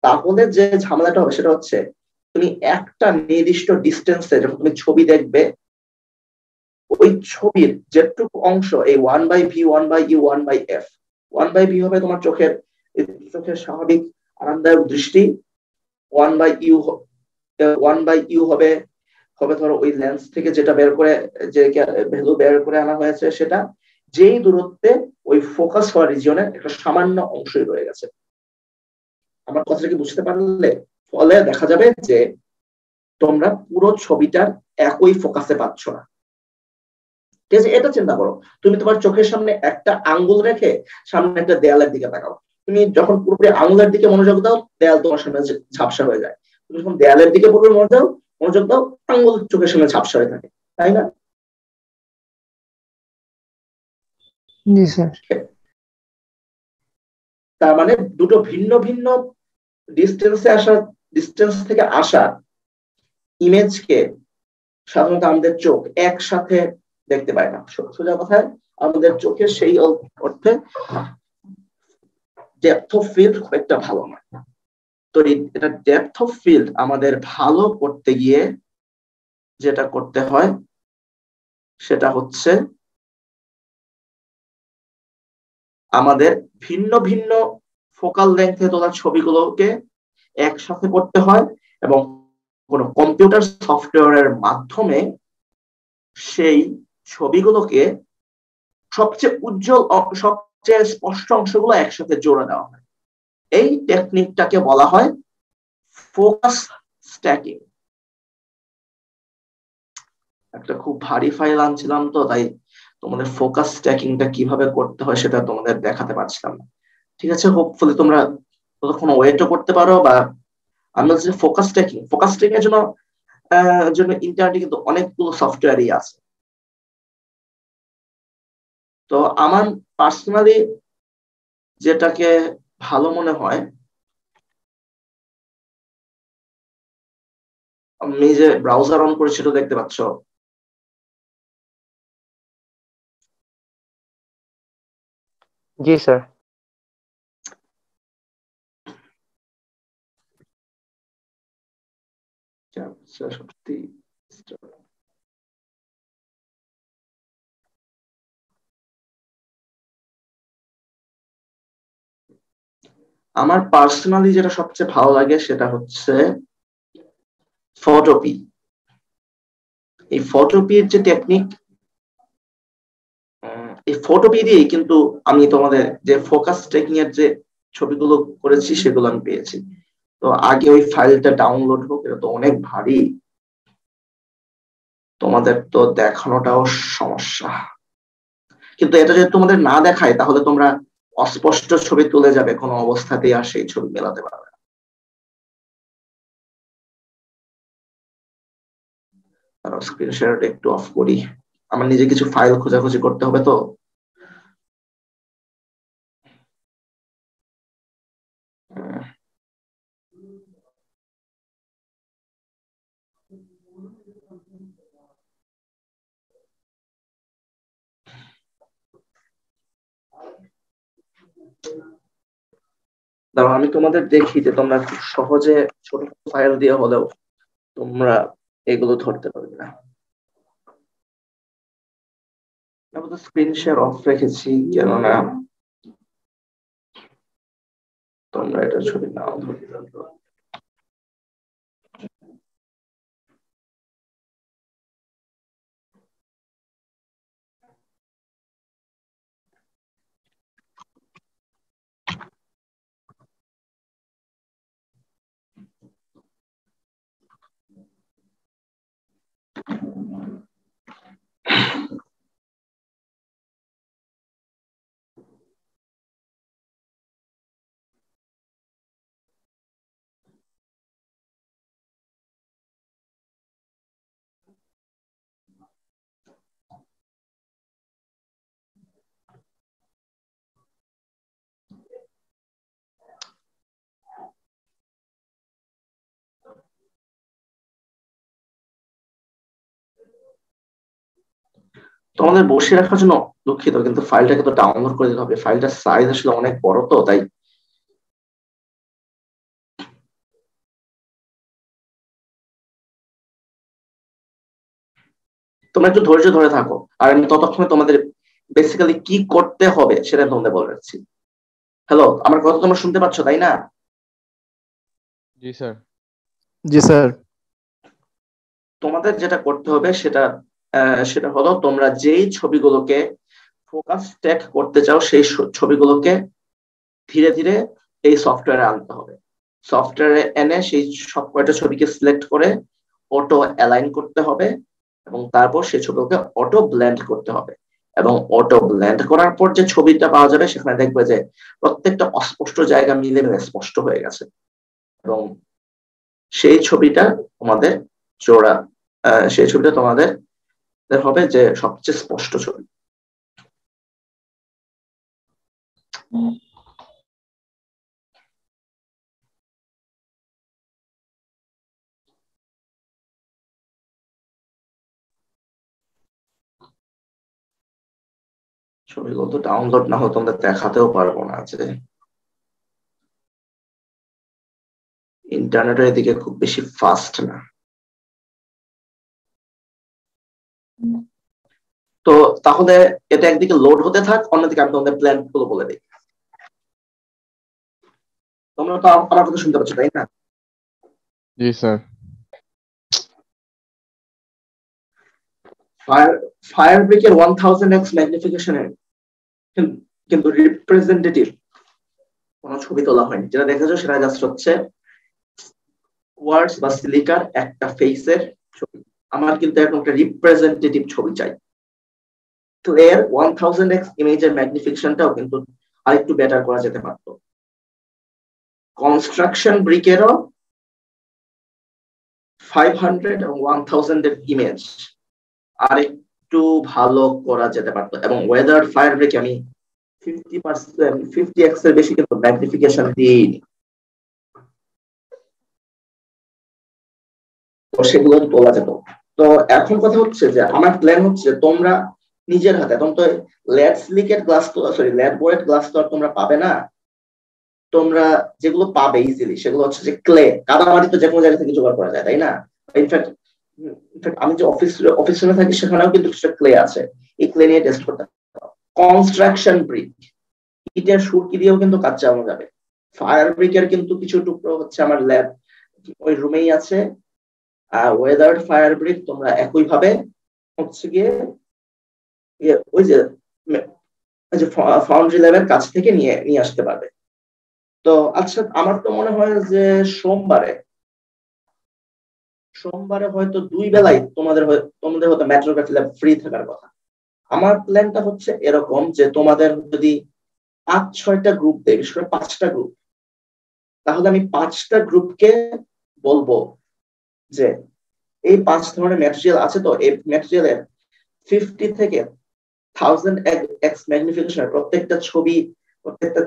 তাহলে যে ঝামেলাটা হবে সেটা হচ্ছে তুমি একটা নির্দিষ্ট ডিস্টেন্সে যখন তুমি ছবি দেখবে, ওই ছবির যেটুকু অংশ এই 1/v, 1/u, 1/f, 1/v হবে তোমার চোখের স্বাভাবিক আরামদায়ক দৃষ্টি, 1/u হবে ধরো ওই লেন্স থেকে যেটা বের করে, যে ভ্যালু বের করে আনা হয়েছে সেটা, যেই দূরত্বে ওই ফোকাস হওয়া রিজিয়নের একটা সামান্য অংশই রয়ে গেছে। আমার কথাটা কি বুঝতে পারলে? ফলে দেখা যাবে যে তোমরা পুরো ছবিটার একই ফোকাসে পাচ্ছ না। ঠিক আছে, এটা চিন্তা করো। তুমি তোমার চোখের সামনে একটা আঙ্গুল রেখে সামনে একটা দেয়ালের দিকে তাকাও। তুমি যখন পুরোপুরি আঙুলের দিকে মনোযোগ দাও, দেয়াল তোমার সামনে ঝাপসা হয়ে যায়। তুমি যখন দেয়ালের দিকে পুরোপুরি মনোযোগ দাও, আঙ্গুল চোখের সামনে ঝাপসা হয়ে থাকে, তাই না? জি স্যার। তার মানে দুটো ভিন্ন ভিন্ন ডিস্টেন্স থেকে আসা ইমেজকে সাধারণত আমাদের চোখ একসাথে দেখতে পায় না। সোজা কথায় আমাদের চোখের সেই অর্থে ডেপথ অফ ফিল্ড খুব একটা ভালো নয়। তো এটা ডেপথ অফ ফিল্ড আমাদের ভালো করতে গিয়ে যেটা করতে হয় সেটা হচ্ছে আমাদের ভিন্ন ভিন্ন ফোকাল লেন্থে তোলা ছবিগুলোকে একসাথে করতে হয় এবং কোন কম্পিউটার সফটওয়্যারের মাধ্যমে সেই ছবিগুলোকে সবচেয়ে উজ্জ্বল, সবচেয়ে স্পষ্ট অংশগুলো একসাথে জোড়া দেওয়া হয়। এই টেকনিকটাকে বলা হয় ফোকাস স্ট্যাকিং। একটা খুব ভারী ফাইল আনছিলাম তো, তাই তোমাদের ফোকাস স্ট্যাকিংটা কিভাবে করতে হয় সেটা তোমাদের দেখাতে পারছিলাম না। ঠিক আছে, হোপফুলি তোমরা ততক্ষণ ওয়েটও করতে পারো। বা আমি বলছি ফোকাস স্ট্যাকিং এর জন্য ইন্টারনেটে কিন্তু অনেকগুলো সফটওয়্যারই আছে। তো আমার পার্সোনালি যেটাকে ভালো মনে হয়, আমি যে ব্রাউজার অন করে সেটা দেখতে পাচ্ছ, জি স্যার। সত্যি আমার পার্সোনালি যেটা সবচেয়ে ভালো লাগে সেটা হচ্ছে ফটোপি। এই ফটোপির যে টেকনিক, এই ফটোপি দিয়েই কিন্তু আমি তোমাদের যে ফোকাস টেকিং এর যে ছবিগুলো করেছি সেগুলো আমি পেয়েছি। তো আগে ওই ফাইলটা ডাউনলোড হোক, এটা তো অনেক ভারী, তোমাদের তো দেখানোটাও সমস্যা। কিন্তু এটা যদি তোমাদের না দেখায় তাহলে তোমরা অস্পষ্ট ছবি তুলে যাবে, কোনো অবস্থাতেই আর সেই ছবি মেলাতে পারবে না। স্ক্রিন শেয়ারটা একটু অফ করি, আমার নিজে কিছু ফাইল খোঁজাখুঁজি করতে হবে তো। দাঁড়াও আমি তোমাদের দেখি যে তোমরা খুব সহজে ছোট ফাইল দিয়ে হলেও তোমরা এগুলো ধরতে পারবে না। আমি তো স্ক্রিন শেয়ার অফ রেখেছি, কেননা তোমরা এটা ছবি নাও ধরতে পারবে। তোমাদের বসিয়ে রাখার জন্য দুঃখিত, কিন্তু ফাইলটাকে তো ডাউনলোড করে দিতে হবে। ফাইলটার সাইজ আসলে অনেক বড়, তো তাই তোমরা একটু ধৈর্য ধরে থাকো, আর আমি ততক্ষণে তোমাদের বেসিক্যালি কি করতে হবে সেটা তোমাদের বলে রাখছি। হ্যালো, আমার কথা তোমরা শুনতে পাচ্ছ তাই না? জি স্যার। জি স্যার। তোমাদের যেটা করতে হবে সেটা হলো তোমরা যেই ছবিগুলোকে ফোকাস ট্যাগ করতে চাও সেই ছবিগুলোকে ধীরে ধীরে এই সফটওয়্যারে আনতে হবে। সফটওয়্যারে এনে সেই সব কয়টা ছবিকে সিলেক্ট করে অটো অ্যালাইন করতে হবে, এবং তারপর সেই ছবিগুলোকে অটো ব্লেন্ড করতে হবে। এবং অটো ব্লেন্ড করার পর যে ছবিটা পাওয়া যাবে সেখানে দেখবে যে প্রত্যেকটা অস্পষ্ট জায়গা মিলে মিলে স্পষ্ট হয়ে গেছে, এবং সেই ছবিটা তোমাদের হবে যে সবচেয়ে স্পষ্ট ছবি। ছবিগুলো তো ডাউনলোড না হলে তোমরা দেখাতেও পারবো না, যে ইন্টারনেটের এদিকে খুব বেশি ফাস্ট না। তো তাহলে এটা একদিকে লোড হতে থাক, অন্যদিকে আমি তোমাদের প্ল্যান গুলো বলে দিই। তোমরা তো আমার কথা শুনতে পাচ্ছ তাই না? জি স্যার। ফায়ারব্রিকের 1000x ম্যাগনিফিকেশনের কিন্তু রিপ্রেজেন্টেটিভ কোনো ছবি তোলা হয়নি। যেটা দেখা যায় সেটা জাস্ট হচ্ছে ওয়ার্ডস বা সিলিকার একটা ফেসের ছবি। আমার কিন্তু এখন একটা রিপ্রেজেন্টেটিভ ছবি চাই। ক্লেয়ার 1000x ইমেজের ম্যাগনিফিকেশনটাও কিন্তু আরেকটু বেটার করা যেতে পারত। কনস্ট্রাকশন ব্রিকেরও 500 এবং 1000 এর ইমেজ আরেকটু ভালো করা যেতে পারতো। এবং ওয়েদার ফায়ারব্রিকে আমি 50x এর বেশি কিন্তু ম্যাগনিফিকেশন দিইনি, তো সেগুলো তোলা যেত। তো এখন কথা হচ্ছে যে আমার প্ল্যান হচ্ছে তোমরা নিজের হাতে, তোমরা তো ল্যাড সিলিকেট গ্লাস তো ল্যাড বোর্ডেড গ্লাস তো আর তোমরা পাবে না। তোমরা যেগুলো পাবে ইজিলি সেগুলো হচ্ছে যে ক্লে, কাদামাটি তো যে কোনো জায়গা থেকে জোগাড় করা যায় তাই না? ইনফ্যাক্ট আমি যে অফিস রুমে থাকি সেখানেও কিন্তু কিছুটা ক্লে আছে, এই ক্লে নিয়ে টেস্ট করতে। কনস্ট্রাকশন ব্রিক, ইটের সুরকি দিয়েও কিন্তু কাজ চালানো যাবে। ফায়ার ব্রিকের কিন্তু কিছু টুকরো হচ্ছে আমার ল্যাব ওই রুমেই আছে। ওয়েদার ফায়ার ব্রিক তোমরা একই ভাবে হচ্ছে গিয়ে ওই যে ফাউন্ড্রি ল্যাবের কাছ থেকে নিয়ে আসতে পারবে। তো আচ্ছা, আমার তো মনে হয় যে সোমবারে হয়তো 2 বেলায় তোমাদের হয়তো মেট্রোগ্রাফি ল্যাব ফ্রি থাকার কথা। আমার প্ল্যানটা হচ্ছে এরকম যে তোমাদের যদি 5-6টা গ্রুপ দেয়, বিশেষ করে 5টা গ্রুপ, তাহলে আমি 5টা গ্রুপকে বলবো যে এই 5 ধরনের ম্যাটেরিয়াল আছে, তো এই ম্যাটেরিয়ালের 50 থেকে 1000x ম্যাগনিফিকেশনের প্রত্যেকটা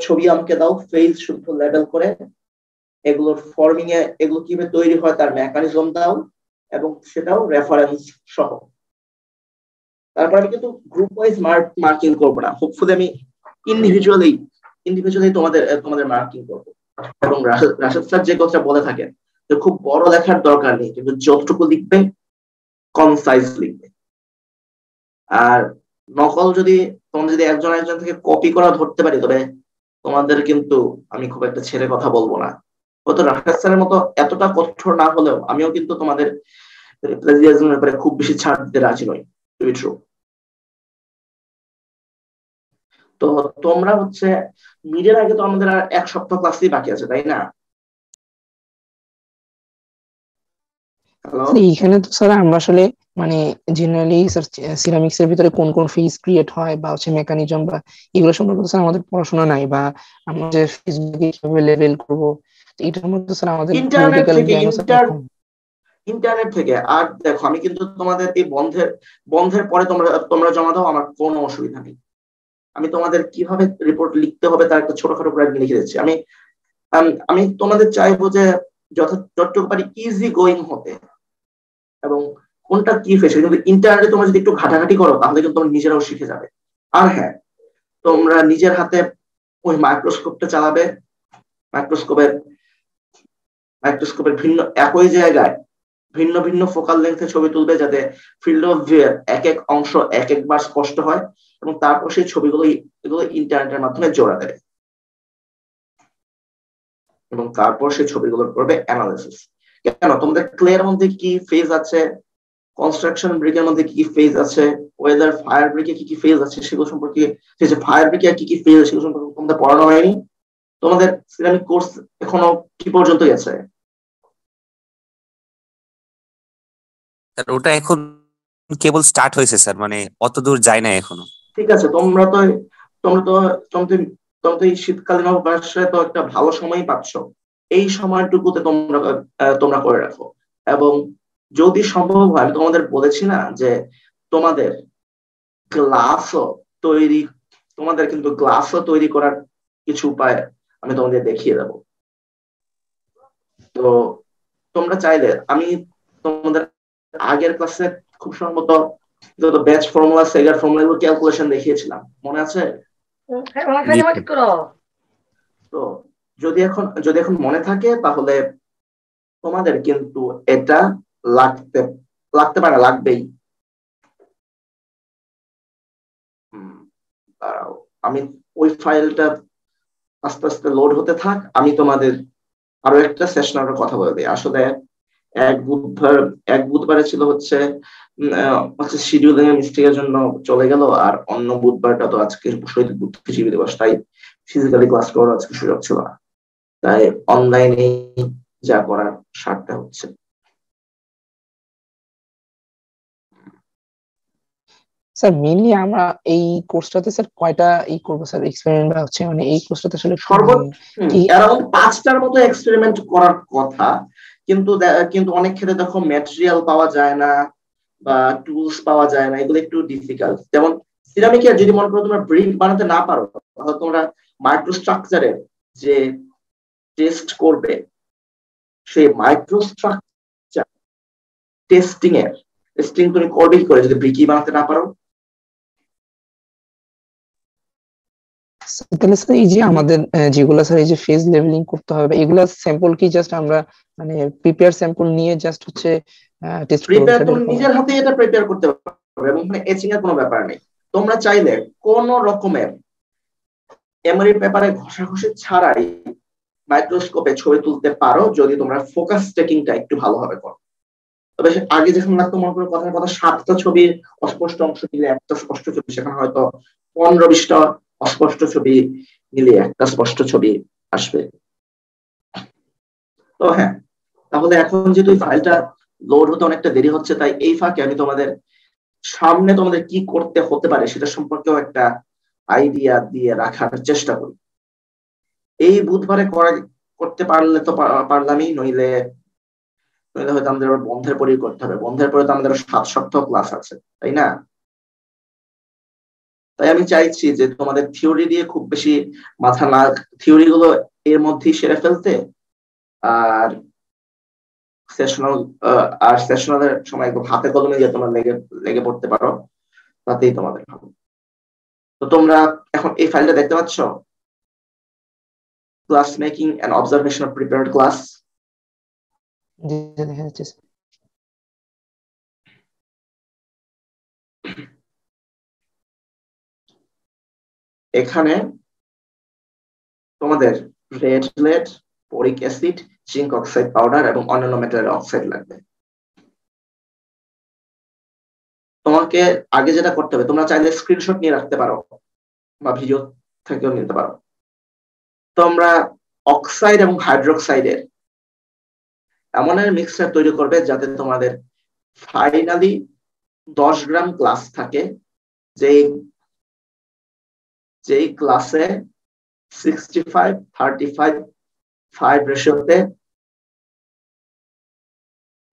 ছবি আমাকে দাও, ফেজ শুদ্ধ লেভেল করে। এগুলোর ফর্মিং এ এগুলো কিভাবে তৈরি হয় তার মেকানিজম দাও, এবং সেটাও রেফারেন্স সহ। তারপর আমি কিন্তু গ্রুপ ওয়াইজ মার্কিং করবো না, হোপফুলি আমি ইন্ডিভিজুয়ালি তোমাদের মার্কিং করবো। এবং রাশেদ স্যার যে কথা বলে থাকেন যে খুব বড় লেখার দরকার নেই, কিন্তু যতটুকু লিখবে কনসাইজ লিখবে। আর নকল তোমরা যদি একজন থেকে কপি করা ধরতে পারি, তবে তোমাদের কিন্তু আমি খুব একটা ছেড়ে কথা বলবো না। হয়তো রাশেদ স্যারের মতো এতটা কঠোর না হলেও আমিও কিন্তু তোমাদের প্লেজিয়ারিজমের ব্যাপারে খুব বেশি ছাড় দিতে রাজি নই, টু বি ট্রু। তো তোমরা হচ্ছে মিডের আগে তো আমাদের আর 1 সপ্তাহ ক্লাসই বাকি আছে, তাই না? এইখানে তো স্যার আমরা আসলে মানে জেনারেলি স্যার সিরামিক্স এর ভিতরে কোন কোন ফেজ ক্রিয়েট হয় বা হচ্ছে মেকানিজম বা এগুলো সম্পর্কে স্যার আমাদের পড়াশোনা নাই, বা আমরা যে ফেসবুকে কিভাবে লেভেল করব এটার মধ্যে স্যার আমাদের থিওরিটিক্যাল জ্ঞান ইন্টারনেট থেকে। আর দেখো, আমি কিন্তু তোমাদের এই বন্ধের পরে তোমরা জমা দাও, আমার কোনো অসুবিধা নেই। আমি তোমাদের কিভাবে রিপোর্ট লিখতে হবে তার একটা ছোটখাটো করে লিখে দিচ্ছি। আমি তোমাদের চাইবো যে যতটুকু পারি ইজি গোয়িং হতে, এবং কোনটা কি ফেস, কিন্তু ইন্টারনেটে তোমরা যদি একটু ঘাটাঘাটি করো তাহলে কিন্তু তোমরা নিজেরাও শিখে যাবে। আর হ্যাঁ, তোমরা নিজের হাতে ওই মাইক্রোস্কোপটা চালাবে, মাইক্রোস্কোপের একই জায়গায় ভিন্ন ভিন্ন ফোকাল লেন্থে ছবি তুলবে, যাতে ফিল্ড অফ ভিউ এর এক এক অংশ এক একবার স্পষ্ট হয়, এবং তারপর সেই এগুলো ইন্টারনেটের মাধ্যমে জোড়া দেবে, এবং তারপর সেই ছবিগুলোর করবে অ্যানালিসিস। কেন তোমাদের ক্লের মধ্যে কি ফেজ আছে, কনস্ট্রাকশন ব্রিকের মধ্যে কি কি ফেজ আছে, ওয়েদার ফায়ার ব্রিকে কি কি ফেজ আছে, সেগুলো সম্পর্কে, ফায়ার ব্রিকে কি কি ফেজ আছে সেগুলো সম্পর্কে তোমাদের পড়ানো হয়নি? তোমাদের সিরামিক কোর্স এখনো কি পর্যন্ত গেছে? ওটা এখন কেবল স্টার্ট হয়েছে স্যার, মানে অত দূর যায় না এখনো। ঠিক আছে, তোমরা তো এই শীতকালীন অবকাশে তো একটা ভালো সময় পাচ্ছ, এই সময়টুকুতে তোমরা করে রাখো। এবং যদি সম্ভব হয়, আমি তোমাদের বলেছি না যে তোমাদের গ্লাসও তৈরি করার কিছু উপায় আমি তোমাদের দেখিয়ে দেব। তো তোমরা চাইলে আমি তোমাদের আগের ক্লাসে খুব সম্ভবত ব্যাচ ফর্মুলা, সেগার ফর্মুলা এগুলো ক্যালকুলেশন দেখিয়েছিলাম, মনে আছে? তো যদি এখন মনে থাকে তাহলে তোমাদের কিন্তু এটা লাগতে পারে, লাগবেই। দাঁড়াও, আমি ওই ফাইলটা আস্তে আস্তে লোড হতে থাক, আমি তোমাদের আরো একটা সেশনের কথা বলে দিই। আসলে এক বুধবারে ছিল হচ্ছে শিডিউলিং এর মিস্টেকের জন্য চলে গেল, আর অন্য বুধবারটা তো আজকে শহীদ বুদ্ধিজীবী দিবস, তাই ফিজিক্যালি ক্লাস করার আজকে সুযোগ ছিল না, তাই অনলাইনে যা করার সারটা হচ্ছে। স্যার মেইনলি আমরা এই কোর্সটাতে স্যার কয়টা করবো স্যার এক্সপেরিমেন্ট, বা হচ্ছে মানে এই কোর্সটাতে আসলে অ্যারাউন্ড 5টার মতো এক্সপেরিমেন্ট করার কথা, কিন্তু অনেক ক্ষেত্রে দেখো ম্যাটেরিয়াল পাওয়া যায় না বা টুলস পাওয়া যায় না, এগুলো একটু ডিফিকাল্ট। যেমন সিরামিকের যদি মনে করো তোমরা ব্রিক বানাতে না পারো, তাহলে তোমরা মাইক্রোস্ট্রাকচারের যে টেস্ট করবে, সেই মাইক্রোস্ট্রাকচার টেস্টিং তুমি করবে কি করে যদি ব্রিকই বানাতে না পারো? তাহলে স্যার এই যে আমাদের যেগুলো স্যার এই যে ফেজ লেভেলিং করতে হবে, এগুলা স্যাম্পল কি জাস্ট আমরা মানে প্রিপেয়ার স্যাম্পল নিয়ে জাস্ট হচ্ছে টেস্ট করব? তুমি নিজের হাতে এটা প্রিপেয়ার করতে পারবে, এবং মানে এচিং এর কোনো ব্যাপার নেই। তোমরা চাইলে কোন রকমের এমআরআই পেপারে ঘষাঘষি ছাড়াই মাইক্রোস্কোপে ছবি তুলতে পারো যদি তোমরা ফোকাস টেকিংটা একটু ভালোভাবে করো। তবে আগে যখন লাগতো মনে করো কথার কথা 7টা ছবির অস্পষ্ট অংশ মিলে একটা স্পষ্ট ছবি, সেখানে হয়তো 15-20টা অস্পষ্ট ছবি মিলিয়ে একটা স্পষ্ট ছবি আসবে। তো হ্যাঁ, তাহলে এখন যেহেতু ফাইলটা লোড হতে অনেকটা দেরি হচ্ছে, তাই এই ফাঁকে আমি তোমাদের সামনে তোমাদের কি করতে হতে পারে সেটা সম্পর্কেও একটা আইডিয়া দিয়ে রাখার চেষ্টা করি। এই বুধবারে করতে পারলে তো পারলামই, নইলে হয়তো আমাদের আবার বন্ধের পরেই করতে হবে। বন্ধের পরে তো আমাদের 7 সপ্তাহ ক্লাস আছে, তাই না? তাই আমি চাইছি যে তোমাদের থিওরি দিয়ে খুব বেশি মাথা না, থিওরি গুলো এর মধ্যেই সেরে ফেলতে, আর সেশনালের সময় একদম হাতে কলমে যে তোমরা লেগে পড়তে পারো, তাতেই তোমাদের ভালো। তো তোমরা এখন এই ফাইলটা দেখতে পাচ্ছ, class making and observation of prepared class. দেখা যাচ্ছে। এখানে তোমাদের red lead, boric acid, zinc oxide powder এবং অন্যান্য মেটালের অক্সাইড লাগবে। তোমাকে আগে যেটা করতে হবে, তোমরা চাইলে স্ক্রিনশট নিয়ে রাখতে পারো বা ভিডিও থেকেও নিতে পারো। তোমরা অক্সাইড এবং হাইড্রোক্সাইডের এমন মিক্সচার তৈরি করবে যাতে তোমাদের ফাইনালি 10 গ্রাম গ্লাস থাকে, যেই গ্লাসে 65-35 রেশিওতে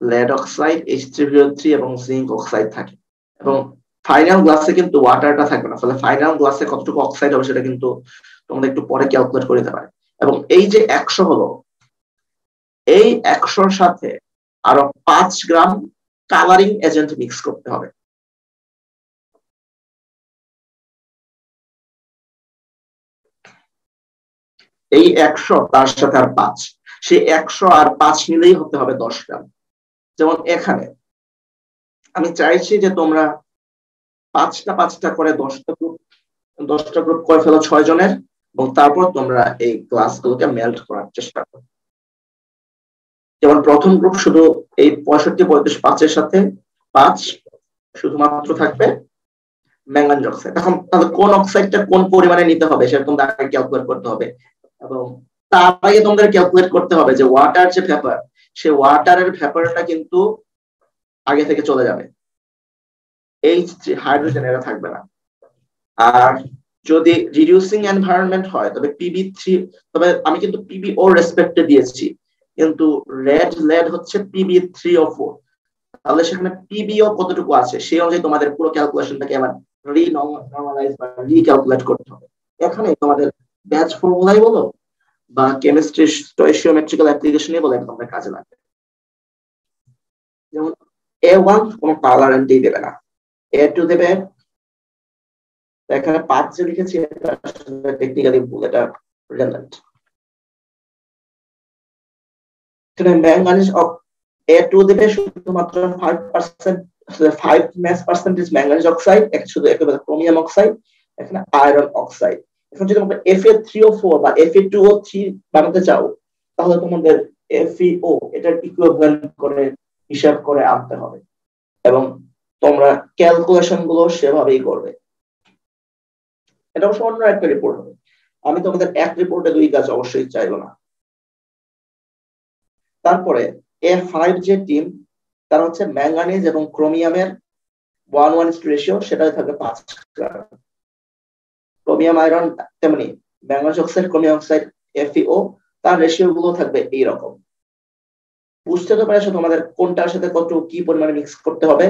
লেড অক্সাইড, H3BO3 এবং জিঙ্ক অক্সাইড থাকে। এবং ফাইনাল গ্লাসে কিন্তু ওয়াটারটা থাকবে না, ফলে ফাইনাল গ্লাসে কতটুকু অক্সাইড হবে সেটা কিন্তু তোমাদের একটু পরে ক্যালকুলেট করে দিতে পারে। এবং এই যে 100 হলো, এই 100-র সাথে আরো 5 গ্রাম কালারিং এজেন্ট মিক্স করতে হবে। এই 100 তার সাথে আর 5, সেই 100 আর 5 মিলেই হতে হবে 10 গ্রাম। যেমন এখানে আমি চাইছি যে তোমরা 5টা করে 10টা গ্রুপ করে ফেলো 6 জনের, এবং তারপর তোমরা এই ক্লাসগুলোকে মেল্ট করার চেষ্টা করো। যেমন প্রথম গ্রুপ শুধু এই 65-35-5 সাথে 5 শুধুমাত্র থাকবে ম্যাঙ্গানিজ অক্সাইড। এখন তাহলে কোন অক্সাইডটা কোন পরিমাণে নিতে হবে সেটা তোমাদের আগে ক্যালকুলেট করতে হবে, এবং তার আগে তোমাদের ক্যালকুলেট করতে হবে যে ওয়াটার যে ভেপার, সেই ওয়াটারের ভেপারটা কিন্তু আগে থেকে চলে যাবে, H3 হাইড্রোজেন এরা থাকবে না। আর যদি রিডিউসিং এনভায়রনমেন্ট হয় তবে PB3, তবে আমি কিন্তু PBO রেসপেক্টে দিয়েছি, কিন্তু রেড লেড হচ্ছে PB3O4, তাহলে সেখানে PBO কতটুকু আছে সেই অনুযায়ী তোমাদের পুরো ক্যালকুলেশনটাকে আবার রিনর্মালাইজ বা রিক্যালকুলেট করতে হবে। এখানে তোমাদের ব্যাচ ফর্মুলাই বলো বা কেমিস্ট্রি স্টয়চিওমেট্রিক্যাল অ্যাপ্লিকেশনই বলো, তোমাদের কাজে লাগবে। যেমন A1 কোনো টলারেন্টই দেবে না, A2 দেবে। এখানে 5 যে লিখেছি এটা আসলে টেকনিক্যালি ভুল, এটা রিডান্ডেন্ট। এখানে ম্যাঙ্গানিজ A2 দেবে শুধুমাত্র 5%, 5 mass percentage ম্যাঙ্গানিজ অক্সাইড, শুধু একেবারে ক্রোমিয়াম অক্সাইড, এখানে আয়রন অক্সাইড। এখন যদি তোমরা Fa3O4 বা Fe2O3 বানাতে চাও তাহলে তোমাদের FeO এটার ইকুইভ্যালেন্ট করে হিসাব করে আনতে হবে, এবং তোমরা ক্যালকুলেশন গুলো সেভাবেই করবে। এটা অবশ্য অন্য একটা রিপোর্ট হবে, আমি তোমাদের এক রিপোর্টে 2 কাজ অবশ্যই চাইবো না। তারপরে A5 যে টিম, তার হচ্ছে ম্যাঙ্গানিজ এবং ক্রোমিয়ামের 1:1 রেশিও, সেটাই থাকবে 5 গ্রাম। ক্রোমিয়াম আয়রন তেমনি manganese oxide, chromium oxide, FeO, তার রেশিও গুলো থাকবে এইরকম। বুঝতে তো পারছো তোমাদের কোনটার সাথে কত কি পরিমাণে মিক্স করতে হবে?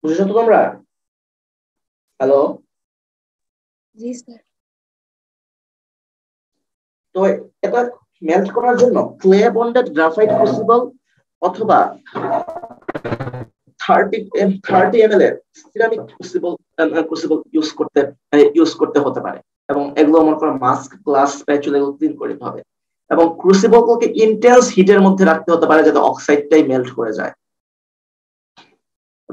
বুঝেছো তো তোমরা? হ্যালো? জি স্যার। তো এটা মেল্ট করার জন্য ক্লে বন্ডেড গ্রাফাইট ক্রুসিবল অথবা 30 ml এর সিরামিক ক্রুসিবল ইউজ করতে হতে পারে, এবং এগুলো মনে করো মাস্ক, গ্লাস, স্প্যাচুলা এগুলো ক্লিন করে দিতে হবে, এবং ক্রুসিবলকে ইন্টেন্স হিটের মধ্যে রাখতে হতে পারে যাতে অক্সাইডটাই মেল্ট করে যায়।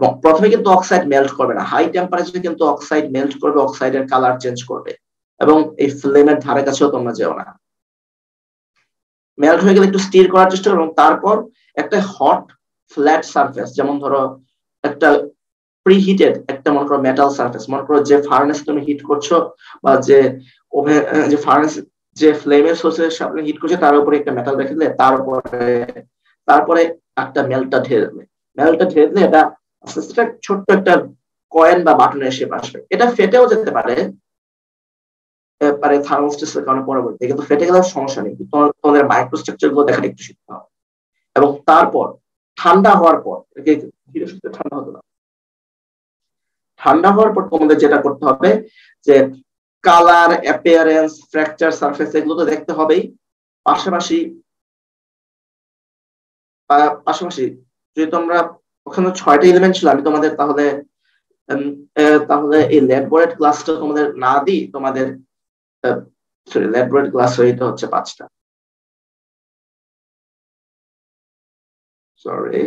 এবং প্রথমে কিন্তু অক্সাইড মেল্ট করবে না, হাই টেম্পারেচারে কিন্তু অক্সাইড মেল্ট করবে, অক্সাইডের কালার চেঞ্জ করবে, এবং এই ফ্লেমের ধারে কাছেও তোমরা যেও না। মেল্ট হয়ে গেলে একটু স্টির করার চেষ্টা করো, এবং তারপর একটা হট ফ্ল্যাট সারফেস, যেমন ধরো একটা প্রিহিটেড একটা মনে করো মেটাল সারফেস, মনে করো যে ফার্নেস তুমি হিট করছো বা যে ওভেন যে ফার্নেস যে ফ্লেমের সোর্সের সামনে হিট করছে তার উপরে একটা মেটাল রেখে দিলে তারপরে একটা মেল্টটা ঢেলে দেবে। মেল্টটা ঢেলে দিলে এটা আস্তে আস্তে ছোট্ট একটা কয়েন বা বাটনের শেপ আসবে। এটা ফেটেও যেতে পারে থার্মোস্ট্যাটের কারণে পরবর্তী, কিন্তু ফেটে গেলে সমস্যা নেই, তোমাদের মাইক্রোস্ট্রাকচার গুলো দেখাটা একটু শিখতে হবে। এবং তারপর ঠান্ডা হওয়ার পর, ধীরে সুস্থে ঠান্ডা হতে না, ঠান্ডা হওয়ার পর তোমাদের যেটা করতে হবে যে কালার, অ্যাপিয়ারেন্স, ফ্র্যাকচার সারফেস এগুলো তো দেখতে হবেই, পাশাপাশি যদি তোমরা ওখানে 6টা এলিমেন্ট ছিল, আমি তোমাদের তাহলে এই ল্যাবরেটরি ক্লাসটা তোমাদের না দিই, তোমাদের ল্যাবরেটরি ক্লাস হইতে হচ্ছে 5টা, সরি।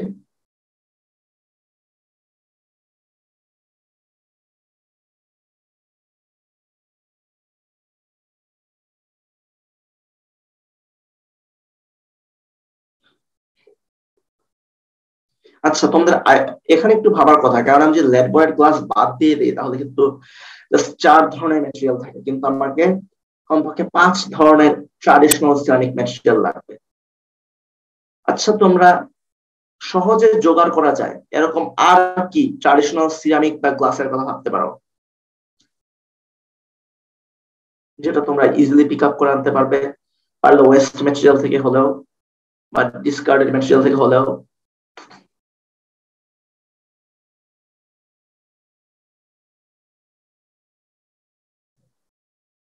আচ্ছা, তোমাদের এখানে একটু ভাবার কথা, কারণ আমি যে ল্যাবরেটরি ক্লাস বাদ দিয়ে দিই তাহলে কিন্তু 4 ধরনের ম্যাটেরিয়াল থাকে, কিন্তু আমাকে কমপক্ষে 5 ধরনের ট্র্যাডিশনাল সিরামিক ম্যাটেরিয়াল লাগবে। আচ্ছা, তোমরা সহজে জোগাড় করা যায় এরকম আর কি ট্র্যাডিশনাল সিরামিক বা গ্লাসের কথা ভাবতে পারো, যেটা তোমরা ইজিলি পিক আপ করে আনতে পারবে, পারলে ওয়েস্ট ম্যাটেরিয়াল থেকে হলেও বা ডিসকার্ডেড ম্যাটেরিয়াল থেকে হলেও?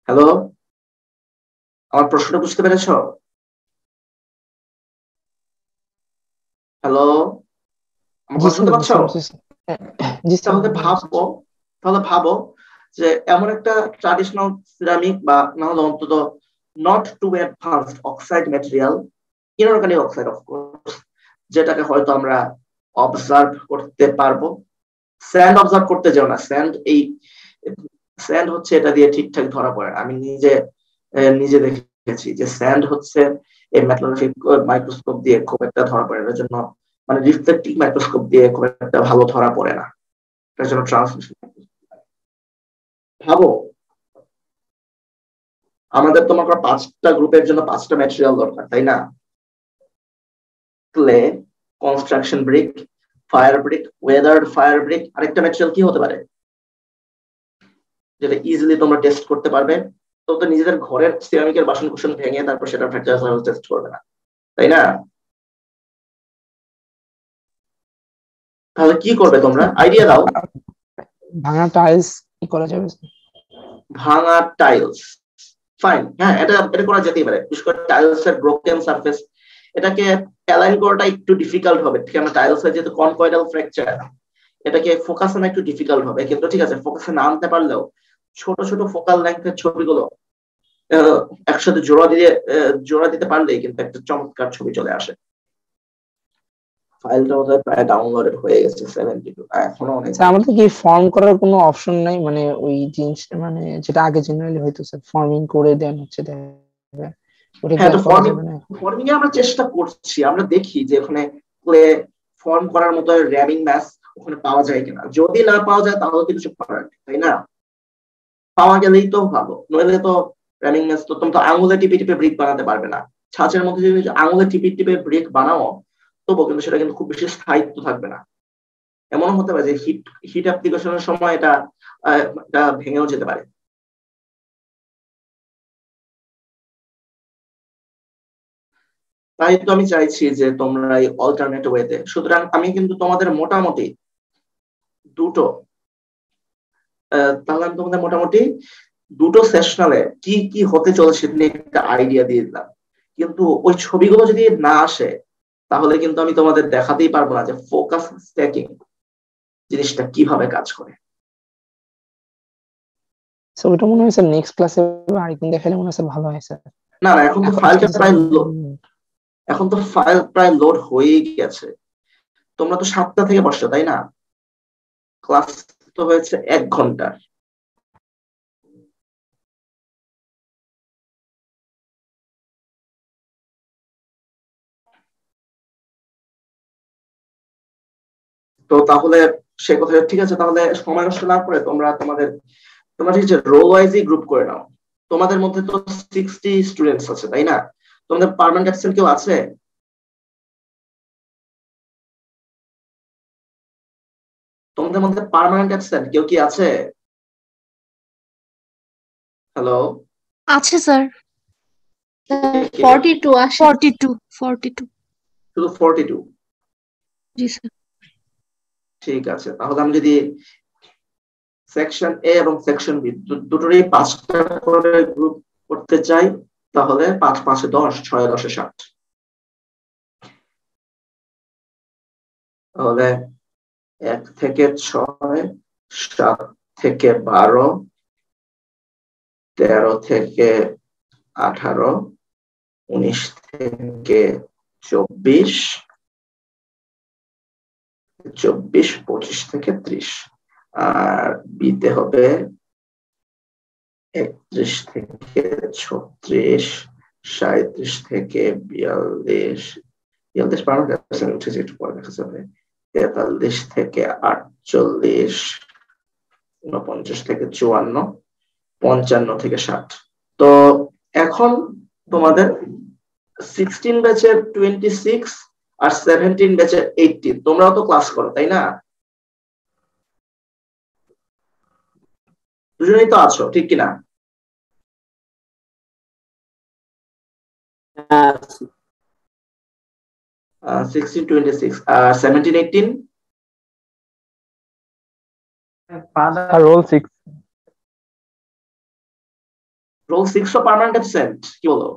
হ্যালো, আমার প্রশ্নটা বুঝতে পেরেছো? হ্যালো, আমার কথা শুনতে পাচ্ছ? তাহলে ভাবো যে এমন একটা ট্র্যাডিশনাল সিরামিক বা না হলে অন্তত not to advanced oxide material, inorganic oxide of course, যেটাকে হয়তো আমরা অবজার্ভ করতে পারবো। স্যান্ড অবজার্ভ করতে যাও না, স্যান্ড হচ্ছে এটা দিয়ে ঠিকঠাক ধরা পড়ে। আমি নিজে দেখেছি যে স্যান্ড হচ্ছে এই মেট্রোগ্রাফিক মাইক্রোস্কোপ দিয়ে খুব একটা ধরা পড়ে, এর জন্য মানে রিফ্লেক্টিভ মাইক্রোস্কোপ দিয়ে খুব একটা ভালো ধরা পড়ে না, এর জন্য ট্রান্সমিশন। ভাবো আমাদের তোমার 5টা গ্রুপের জন্য 5টা ম্যাটেরিয়াল দরকার, তাই না? Clay, construction brick, fire brick, weathered fire brick. আরেকটা ম্যাটেরিয়াল কি হতে পারে যেটা ইজিলি তোমরা টেস্ট করতে পারবে? তো নিজেদের ঘরের সিরামিকের বাসন কুসন ভেঙে তারপর সেটা ফ্র্যাকচার টেস্ট করবে না, তাই না? তাহলে কি করবে তোমরা, আইডিয়া দাও। ভাঙা টাইলস কি করা যাবে? ভাঙা টাইলস, ফাইন, হ্যাঁ, এটা করা যেতেই পারে। বিশেষ করে টাইলস এর ব্রোকেন সারফেস, এটাকে অ্যালাইন করাটা একটু ডিফিকাল্ট হবে, ঠিক আছে? টাইলস এর যেহেতু কনকয়েডাল ফ্র্যাকচার, এটাকে ফোকাস আনা একটু ডিফিকাল্ট হবে, কিন্তু ঠিক আছে, ফোকাসে না আনতে পারলেও ছোট ছোট ফোকাল লেংথের ছবিগুলো একসাথে জোড়া দিতে পারলেই কিন্তু একটা চমৎকার ছবি চলে আসে। ফাইলটা বোধহয় প্রায় ডাউনলোডেড হয়ে গেছে 72, এখনো অনেক। আমাদের কি ফর্ম করার কোনো অপশন নাই? মানে ওই জিনিস মানে যেটা আগে জেনারেলি হয়তো স্যার ফর্মিং করে দেন হচ্ছে ফর্মিং এ আমরা চেষ্টা করছি, আমরা দেখি যে ওখানে ফর্ম করার মতো র্যামিং ম্যাস ওখানে পাওয়া যায় কিনা। যদি না পাওয়া যায় তাহলে কিছু করার নেই, তাই না? পাওয়া গেলেই তো ভালো, নইলে তো র্যামিং ম্যাস তো তোমরা আঙুলে টিপে টিপে ব্রিক বানাতে পারবে না। ছাঁচের মধ্যে যদি আঙুলে টিপে টিপে ব্রিক বানাও তবুও কিন্তু সেটা কিন্তু খুব বেশি স্থায়িত্ব থাকবে না। এমন হতে পারে যে হিট অ্যাপ্লিকেশনের সময় এটা ভেঙেও যেতে পারে। তাই তো আমি চাইছি যে তোমরা এই অল্টারনেট ওয়েতে, সুতরাং আমি কিন্তু তোমাদের মোটামুটি দুটো সেশনালে কি কি হতে চলেছে একটা আইডিয়া দিয়ে দিলাম, কিন্তু ওই ছবিগুলো যদি না আসে তাহলে কিন্তু আমি তোমাদের দেখাতেই পারবো না যে ফোকাস স্ট্যাকিং জিনিসটা কিভাবে কাজ করে। ওটা মনে হয় স্যার নেক্সট ক্লাসে আরেকদিন দেখালে মনে হয় ভালো হয় স্যার। না, এখন তো ফাইল প্রায় লোড হয়ে গেছে। তোমরা তো 7টা থেকে বসছো, তাই না? ক্লাস তো হয়েছে 1 ঘন্টার। তো তাহলে সে কথা ঠিক আছে, তাহলে সময় নষ্ট না করে তোমরা তোমরা ঠিক আছে রোল ওয়াইজই গ্রুপ করে নাও। তোমাদের মধ্যে তো 60 স্টুডেন্টস আছে তাই না? তোমাদের পার্মানেন্ট অ্যাবসেন্ট কেউ আছে? তোমাদের মধ্যে পার্মানেন্ট অ্যাবসেন্ট কেউ কি আছে? হ্যালো, আছে স্যার, কে? 42 আসে। 42 শুধু 42? জি স্যার। ঠিক আছে, তাহলে আমি যদি সেকশন এ এবং সেকশন বি দুটোরই 5টা করে গ্রুপ করতে চাই, তাহলে 5 5 10, 6 10 60। তাহলে 1 থেকে 6, 7 থেকে 12, 13 থেকে 18, 19 থেকে 24, 24, 25 থেকে 30। আর বিতে হবে 31 থেকে 36, 37 থেকে 42, 42 পার্মানেন্ট উঠেছে, একটু পরে দেখা যাবে, 43 থেকে 48, 49 থেকে 54, 55 থেকে 60। তো এখন তোমাদের 16 ব্যাচের 26 আর 17 ব্যাচের 18, তোমরাও তো ক্লাস করো তাই না? দুজনেই তো আছো ঠিক কিনা? 16 26 আর 17 18 রোল 6। রোল 6 ও পার্মানেন্ট অ্যাবসেন্ট কি বলো?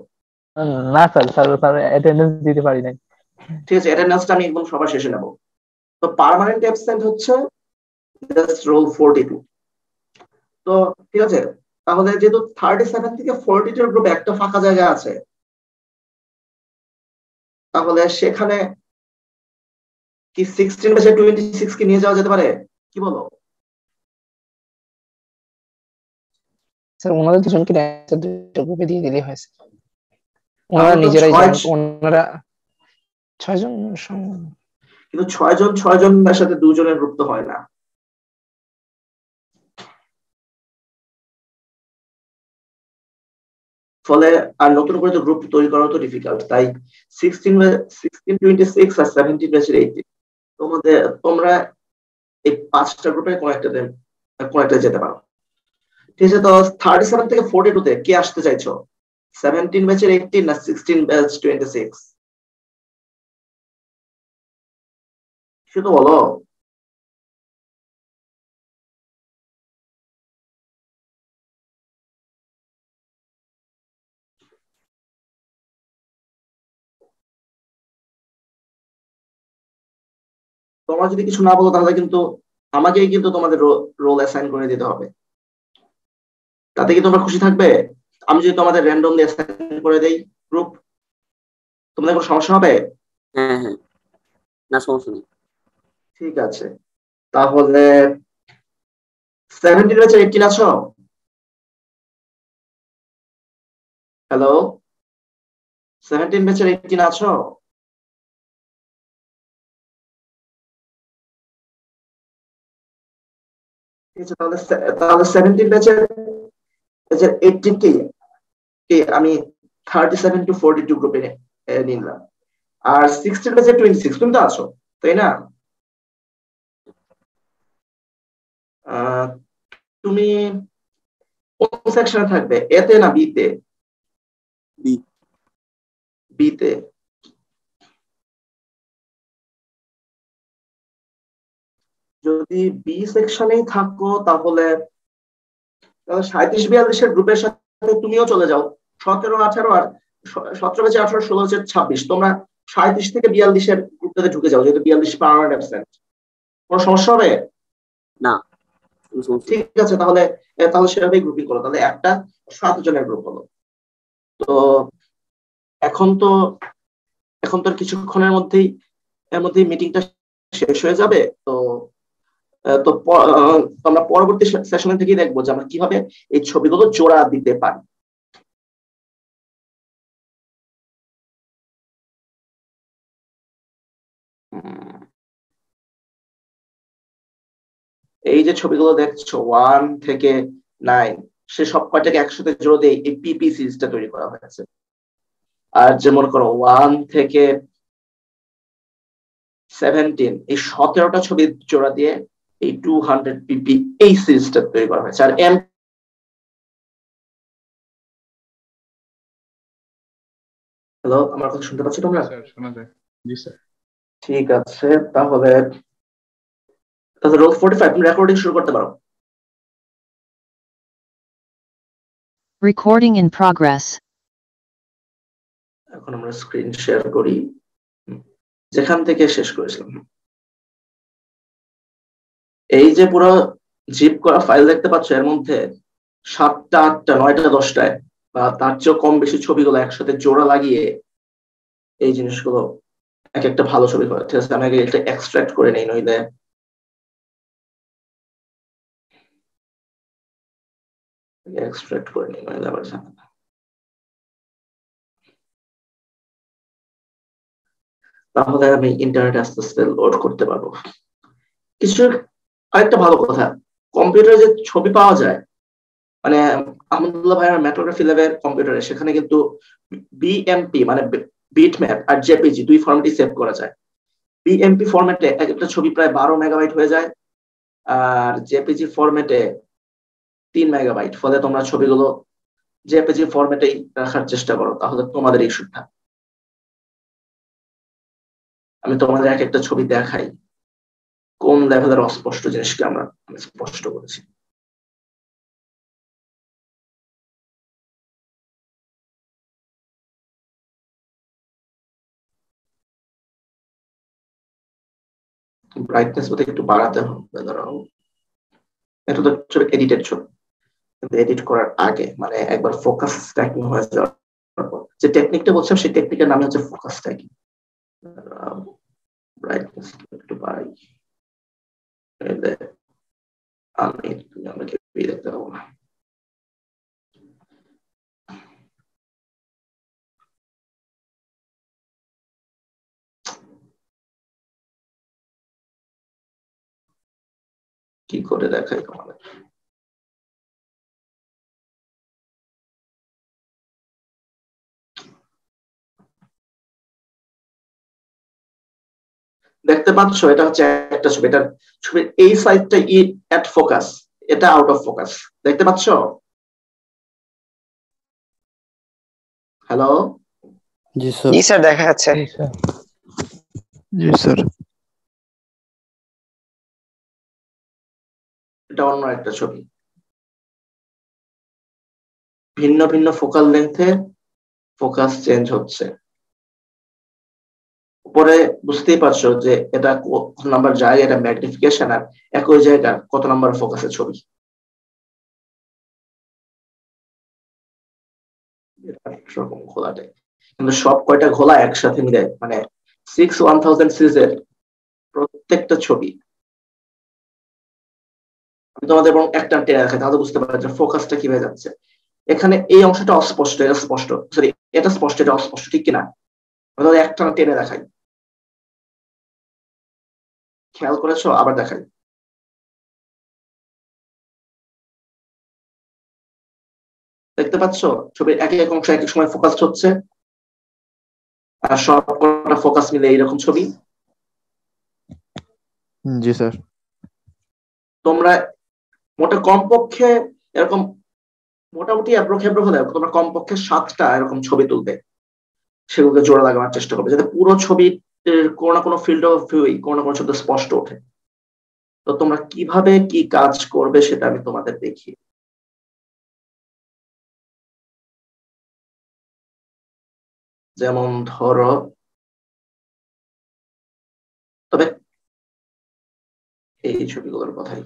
না স্যার, স্যার অ্যাটেন্ডেন্স দিতে পারি নাই। ঠিক আছে, অ্যাটেন্ডেন্সটা আমি একদম সবার শেষে নেব। তো পার্মানেন্ট অ্যাবসেন্ট হচ্ছে জাস্ট রোল 42। তো ঠিক আছে, তাহলে যেহেতু 37 থেকে 42 এর গ্রুপে একটা ফাঁকা জায়গা আছে, তাহলে সেখানে কি 16 ব্যাচে 26 কে নিয়ে যাওয়া যেতে পারে কি বলো? স্যার ওনাদের দুজনকে দুটো গ্রুপে দিয়ে দিলেই হয়েছে, ওনারা তাহলে তো নিজেরাই 6 জানেন, ওনারা 6 জন। কিন্তু 6 জনের সাথে 2 জনের গ্রুপ তো হয় না। ফলে আর নতুন করে তো গ্রুপ তৈরি করা তো ডিফিকাল্ট। তাই 16 26 আর 17 ব্যাচের 18 তোমরা এই 5টা গ্রুপে কোন একটা যেতে পারো। ঠিক আছে, তো 37 থেকে 42 তে কে আসতে চাইছো? 17 ব্যাচের 18 না 16 ব্যাচ 26? শুধু বলো। তোমরা যদি কিছু না বলো তাহলে কিন্তু আমাকেই কিন্তু তোমাদের রোল অ্যাসাইন করে দিতে হবে। তাতে কি তোমরা খুশি থাকবে? আমি যদি তোমাদের র্যান্ডমলি অ্যাসাইন করে দেই গ্রুপ, তোমাদের কোনো সমস্যা হবে? হ্যাঁ হ্যাঁ, না সমস্যা নেই। ঠিক আছে, তাহলে 17 ব্যাচের 18 আছো? হ্যালো, 17 ব্যাচের 18 আছো? ঠিক আছে, তাহলে 17 ব্যাচের 18 কে আমি 37 to 42 গ্রুপে নিলাম। আর 16 ব্যাচের 26 তুমি তো আছো তাই না? তুমি কোন সেকশনে থাকবে, এতে না বিতে? বিতে। যদি বি সেকশনেই থাকো তাহলে 37 42 এর গ্রুপের সাথে তুমিও চলে যাও। 17 18 আর 17 ব্যাচে 18 16 ব্যাচে 26 তোমরা 37 থেকে 42 এর গ্রুপটাতে ঢুকে যাও, যেহেতু 42 পার্মানেন্ট অ্যাবসেন্ট। কোনো সমস্যা হবে না? ঠিক আছে, তাহলে সেভাবেই গ্রুপিং করো। তাহলে একটা 7 জনের গ্রুপ হলো। তো এখন তো কিছুক্ষণের মধ্যেই মিটিংটা শেষ হয়ে যাবে। তো তো আমরা পরবর্তী সেশনে থেকেই দেখবো যে আমরা কিভাবে এই ছবিগুলো জোড়া দিতে পারি। এই যে ছবিগুলো দেখছো 1 থেকে 9, সে সব কয়টাকে একসাথে জোড়া দিয়ে এই পিপি সিরিজটা তৈরি করা হয়েছে। আর যে মনে করো 1 থেকে 17, এই 17টা ছবি জোড়া দিয়ে এই 200 পিপি এই সিরিজটা তৈরি করা হয়েছে। আর হ্যালো, আমার কথা শুনতে পাচ্ছ তোমরা? স্যার শোনা যায়। জি স্যার। ঠিক আছে, তাহলে রোল 45 তুমি রেকর্ডিং শুরু করতে পারো। Recording in progress. এখন আমরা স্ক্রিন শেয়ার করি, যেখান থেকে শেষ করেছিলাম। এই যে পুরো জিপ করা ফাইল দেখতে পাচ্ছ, এর মধ্যে 7টা 8টা 9টা 10টায় বা তার চেয়েও কম বেশি ছবিগুলো একসাথে জোড়া লাগিয়ে এই জিনিসগুলো এক একটা ভালো ছবি করে। ঠিক আছে, আমি আগে এটা এক্সট্রাক্ট করে নেই, নইলে এক্সট্রাক্ট করে নেই নইলে আবার ঝামেলা। তাহলে আমি ইন্টারনেট আস্তে আস্তে লোড করতে পারবো। কিছু আরেকটা ভালো কথা, কম্পিউটারে যে ছবি পাওয়া যায়, মানে আহমদুল্লাহ ভাইয়ের মেট্রোগ্রাফি ল্যাবের কম্পিউটারে, সেখানে কিন্তু বিএমপি মানে বিটম্যাপ আর জেপিজি দুই ফরম্যাটই সেভ করা যায়। বিএমপি ফরম্যাটে একটা ছবি প্রায় 12 মেগাবাইট হয়ে যায়, আর জেপিজি ফরম্যাটে 3 মেগাবাইট। ফলে তোমরা ছবিগুলো জেপিজি ফরম্যাটেই রাখার চেষ্টা করো, তাহলে তোমাদের এই সুবিধা। আমি তোমাদের এক একটা ছবি দেখাই কোন লেভেলের অস্পষ্ট জিনিসকে আমরা স্পষ্ট করেছি। ব্রাইটনেস বোধ একটু বাড়াতে হবে, ধরো এটা তো ছবি এডিটেড ছবি, কিন্তু এডিট করার আগে মানে একবার ফোকাস স্ট্যাকিং হয়ে যাওয়ার পর যে টেকনিকটা বলছিলাম, সেই টেকনিকের নাম হচ্ছে ফোকাস স্ট্যাকিং। ব্রাইটনেস একটু বাড়াই, তুমি আমাকে দেখতে পাবো না। কি করে দেখাই তোমাদের? দেখতে পাচ্ছ, এটা হচ্ছে একটা ছবি, এটার ছবির এই সাইডটা এট ফোকাস, এটা আউট অফ ফোকাস। দেখতে পাচ্ছ? হ্যালো, জি স্যার। জি স্যার, দেখা যাচ্ছে। জি স্যার। এটা অন্য একটা ছবি, ভিন্ন ভিন্ন ফোকাল লেন্থে ফোকাস চেঞ্জ হচ্ছে। উপরে বুঝতেই পারছো যে এটা কত নাম্বার জায়গা, এটা ম্যাগনিফিকেশন, আর একই জায়গা কত নাম্বার ফোকাসের ছবি। এরকম ঘোলাটে, কিন্তু সব কয়টা ঘোলা একসাথে মিলে মানে 6-1000 সিরিজের প্রত্যেকটা ছবি আমি তোমাদের এবং একটা টেনে রাখাই, তাহলে বুঝতে পারছো ফোকাসটা কিভাবে যাচ্ছে। এখানে এই অংশটা অস্পষ্ট, এটা স্পষ্ট, সরি এটা স্পষ্ট, এটা অস্পষ্ট, ঠিক কিনা? আমি তোমাদের একটা টেনে দেখাই, খেয়াল করেছো? আবার দেখাই, দেখতে পাচ্ছ ছবির এক এক অংশ এক এক সময় ফোকাস হচ্ছে, আর সব কটা ফোকাস মিলে এইরকম ছবি। জি স্যার। তোমরা কমপক্ষে এরকম মোটামুটি অ্যাপ্রোক্স হলে তোমরা কমপক্ষে 7টা এরকম ছবি তুলবে, সেগুলোকে জোড়া লাগানোর চেষ্টা করবে, যাতে পুরো ছবির কোনো না কোনো ফিল্ড অফ ভিউ কোনো না কোনো শব্দ স্পষ্ট ওঠে। তো তোমরা কিভাবে কি কাজ করবে সেটা আমি তোমাদের দেখি। যেমন ধরো, তবে এই ছবিগুলোর কথাই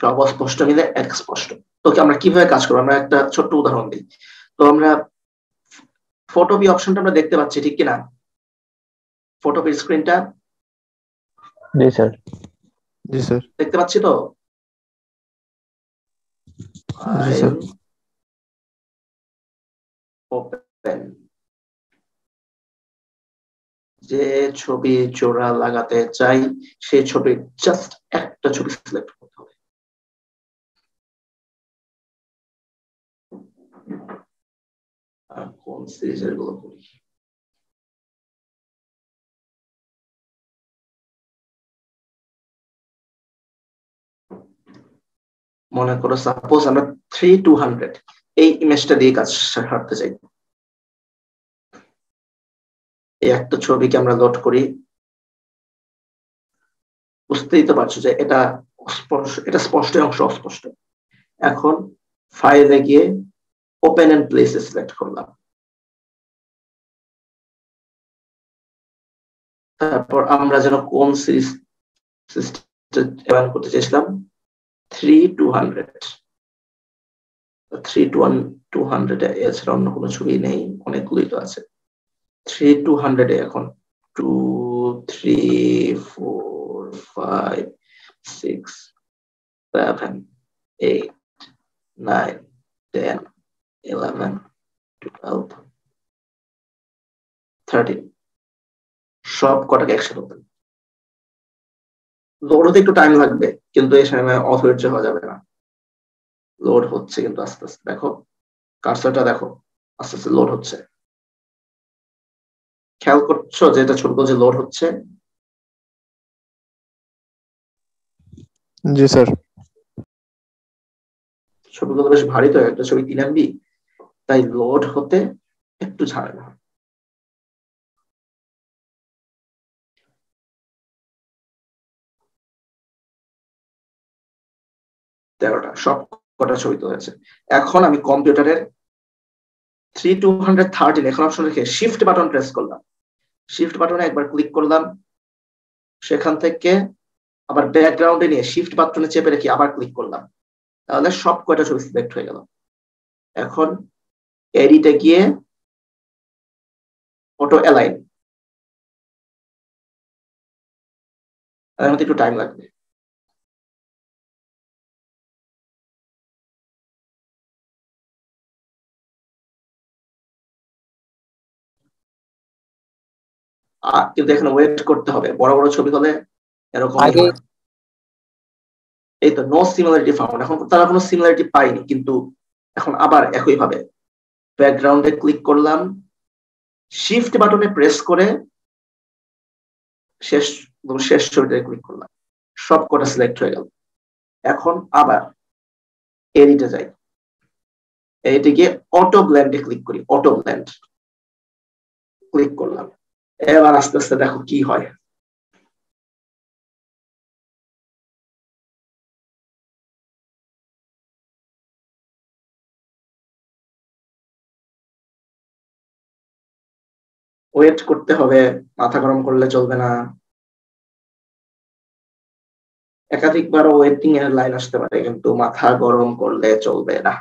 সব অস্পষ্ট মিলে এক স্পষ্ট। তো আমরা কিভাবে কাজ করবো, আমরা একটা ছোট্ট উদাহরণ দিই। তো আমরা ফটোপি অপশনটা আমরা দেখতে পাচ্ছি, ঠিক কিনা? ফটোপির স্ক্রিনটা জি স্যার। জি স্যার। দেখতে পাচ্ছি তো? জি স্যার। ওপেন। যে ছবি জোড়া লাগাতে চাই সেই ছবি জাস্ট একটা ছবি সিলেক্ট করতে হবে। আর কোন সিরিজের গুলো করি? মনে করো সাপোজ আমরা 3200 এই ইমেজটা দিয়ে কাজ সারতে চাই। এই একটা ছবিকে আমরা লোড করি। বুঝতেই তো পারছো যে এটা স্পষ্ট অংশ অস্পষ্ট। এখন ফাইলে গিয়ে ওপেন এন্ড প্লেসে সিলেক্ট করলাম। তারপর আমরা যেন কোন সিরিজ করতে চেয়েছিলাম 3200 এছাড়া অন্য কোনো ছবি নেই, অনেকগুলোই তো আছে। 3200 এখন 2 3 4 5 6 7 8 9 10 11 12 13 সব কটাকে একসাথে ওপেন। লোড হতে একটু টাইম লাগবে, কিন্তু এই সময় অধৈর্য হওয়া যাবে না। লোড হচ্ছে কিন্তু আস্তে আস্তে, দেখো কার্সারটা দেখো আস্তে আস্তে লোড হচ্ছে। খেয়াল করছো যে এটা ছবিগুলো যে লোড হচ্ছে? জি স্যার। ছবিগুলো বেশ ভারী তো, একটা ছবি 3 MB, তাই লোড হতে একটু ঝামেলা। তেরোটা সব কটা ছবি তো হয়েছে। এখন আমি কম্পিউটারের 3213 এখন অপশন রেখে শিফট বাটন প্রেস করলাম। শিফট বাটনে একবার ক্লিক করলাম, সেখান থেকে আবার ব্যাকগ্রাউন্ডে নিয়ে শিফট বাটনে চেপে রেখে আবার ক্লিক করলাম, তাহলে সব কয়টা ছবি সিলেক্ট হয়ে গেল। এখন এডিটে গিয়ে অটো অ্যালাইন, তার মধ্যে একটু টাইম লাগবে। কিন্তু এখানে ওয়েট করতে হবে, বড় বড় ছবি হলে এরকমই হয়। এই তো নো সিমিলারিটি ফাউন্ড, এখন তারা কোনো সিমিলারিটি পাইনি, কিন্তু এখন আবার একই ভাবে ব্যাকগ্রাউন্ডে ক্লিক করলাম, শিফট বাটনে প্রেস করে শেষ ছবিটায় ক্লিক করলাম, সব কটা সিলেক্ট হয়ে গেল। এখন আবার এডিটে যাই, এডিটে গিয়ে অটো ব্লেন্ডে ক্লিক করি, অটো ব্লেন্ড ক্লিক করলাম। এবার আস্তে আস্তে দেখো কি হয়। ওয়েট করতে হবে, মাথা গরম করলে চলবে না। একাধিকবার ওয়েটিং এর লাইন আসতে পারে, কিন্তু মাথা গরম করলে চলবে না।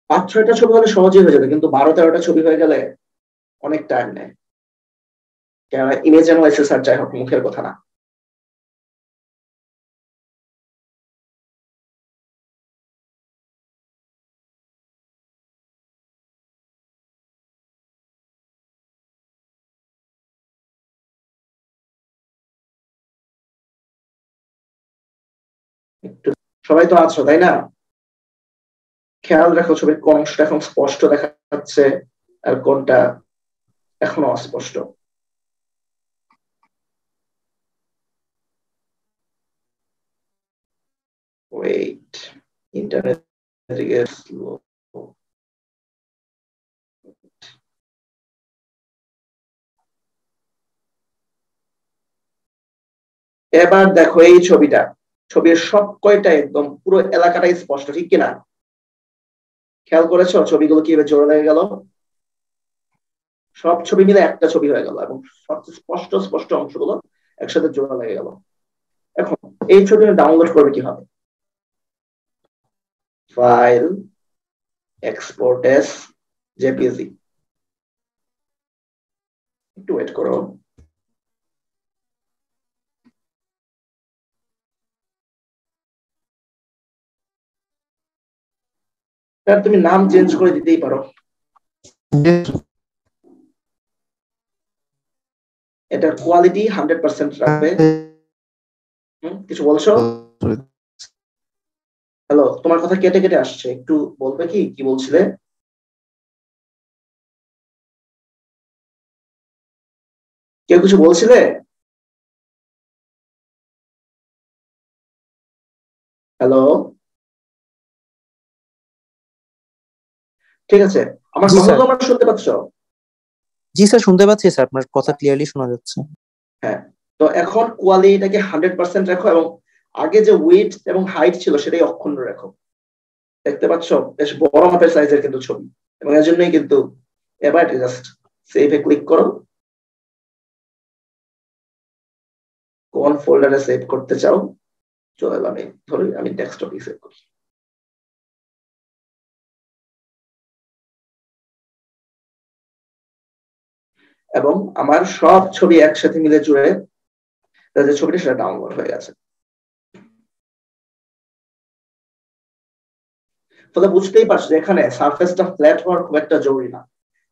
পাঁচ ছয়টা ছবি হলে সহজেই হয়ে যাবে, কিন্তু 12-13টা ছবি হয়ে গেলে অনেক টাইম নেয়। কেননা ইমেজ অ্যানালাইসিস আর যাই হোক মুখের কথা না। একটু সবাই তো আছো তাই না? খেয়াল রাখো ছবির কোন অংশটা এখন স্পষ্ট দেখা যাচ্ছে আর কোনটা এখনো অস্পষ্ট। ওয়েট, ইন্টারনেট থেকে স্লো। এবার দেখো এই ছবিটা, ছবির সব কয়টা একদম পুরো এলাকাটাই স্পষ্ট, ঠিক কিনা? খেয়াল করেছো ছবিগুলো কিভাবে জোড়া লেগে গেল? সব ছবি মিলে একটা ছবি হয়ে গেল এবং সবচেয়ে স্পষ্ট স্পষ্ট অংশগুলো একসাথে জোড়া লেগে গেল। এখন এই ছবি ডাউনলোড করবে কিভাবে? File, export S JPG. একটু ওয়েট করো। তুমি নাম চেঞ্জ করে দিতেই পারো। এটার কোয়ালিটি 100% রাখবে। কিছু বলছো? হ্যালো, তোমার কথা কেটে কেটে আসছে, একটু বলবে কি বলছিলে? কেউ কিছু বলছিলে? হ্যালো, ঠিক আছে। আমার কথা তোমরা শুনতে পাচ্ছ? জি স্যার, শুনতে পাচ্ছি স্যার, আপনার কথা ক্লিয়ারলি শোনা যাচ্ছে। হ্যাঁ, তো এখন কোয়ালিটিটাকে 100% রাখো এবং আগে যে উইডথ এবং হাইট ছিল সেটাই অক্ষুণ্ণ রাখো। দেখতে পাচ্ছ বেশ বড় মাপের সাইজের কিন্তু ছবি, এবং এর জন্যই কিন্তু এবার জাস্ট সেভে ক্লিক করো। কোন ফোল্ডারে সেভ করতে চাও চলে এলাম, ধরুন আমি ডেস্কটপে সেভ করি। এবং আমার সব ছবি একসাথে মিলে জুড়ে যে ছবিটা সেটা ডাউনলোড হয়ে গেছে। ফলে বুঝতেই পারছো যে এখানে সারফেসটা ফ্ল্যাট হওয়ার খুব একটা জরুরি না,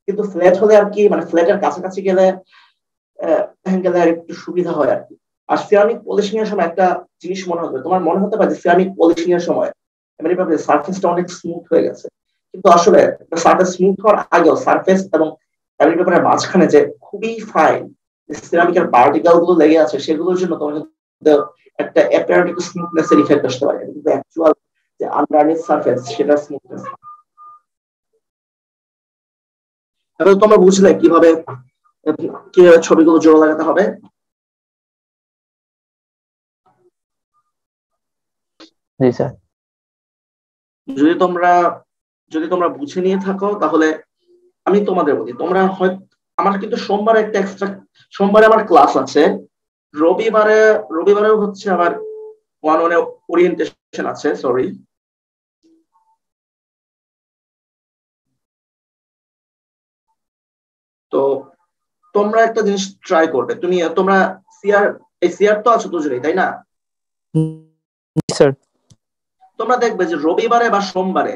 কিন্তু ফ্ল্যাট হলে আর কি মানে ফ্ল্যাটের কাছাকাছি গেলে আর একটু সুবিধা হয় আর কি। আর সিরামিক পলিশিং এর সময় একটা জিনিস মনে হবে, তোমার মনে হতে পারে যে সিরামিক পলিশিং এর সময় এমনি ভাবে সারফেসটা অনেক স্মুথ হয়ে গেছে, কিন্তু আসলে সারফেস স্মুথ হওয়ার আগেও সারফেস এবং এমনি ব্যাপারের মাঝখানে যে খুবই ফাইন সিরামিকের পার্টিকেল গুলো লেগে আছে, সেগুলোর জন্য তোমার একটা অ্যাপারেন্ট স্মুথনেস এর ইফেক্ট আসতে পারে, কিন্তু অ্যাকচুয়াল যে আন্ডারনিথ সারফেস সেটা স্মুথনেস। তাহলে তোমরা বুঝলে কিভাবে ছবিগুলো জোড়া লাগাতে হবে? জি স্যার। যদি তোমরা বুঝে নিয়ে থাকো তাহলে আমি তোমাদের বলি, তোমরা হয়তো আমার কিন্তু সোমবারে একটা এক্সট্রা সোমবারে আমার ক্লাস আছে, রবিবারেও হচ্ছে আবার ওয়ান ওরিয়েন্টেশন আছে, সরি। তো তোমরা একটা জিনিস ট্রাই করবে, তোমরা সিআর তো আছো দুজনেই, তাই না? স্যার, তোমরা দেখবে যে রবিবারে বা সোমবারে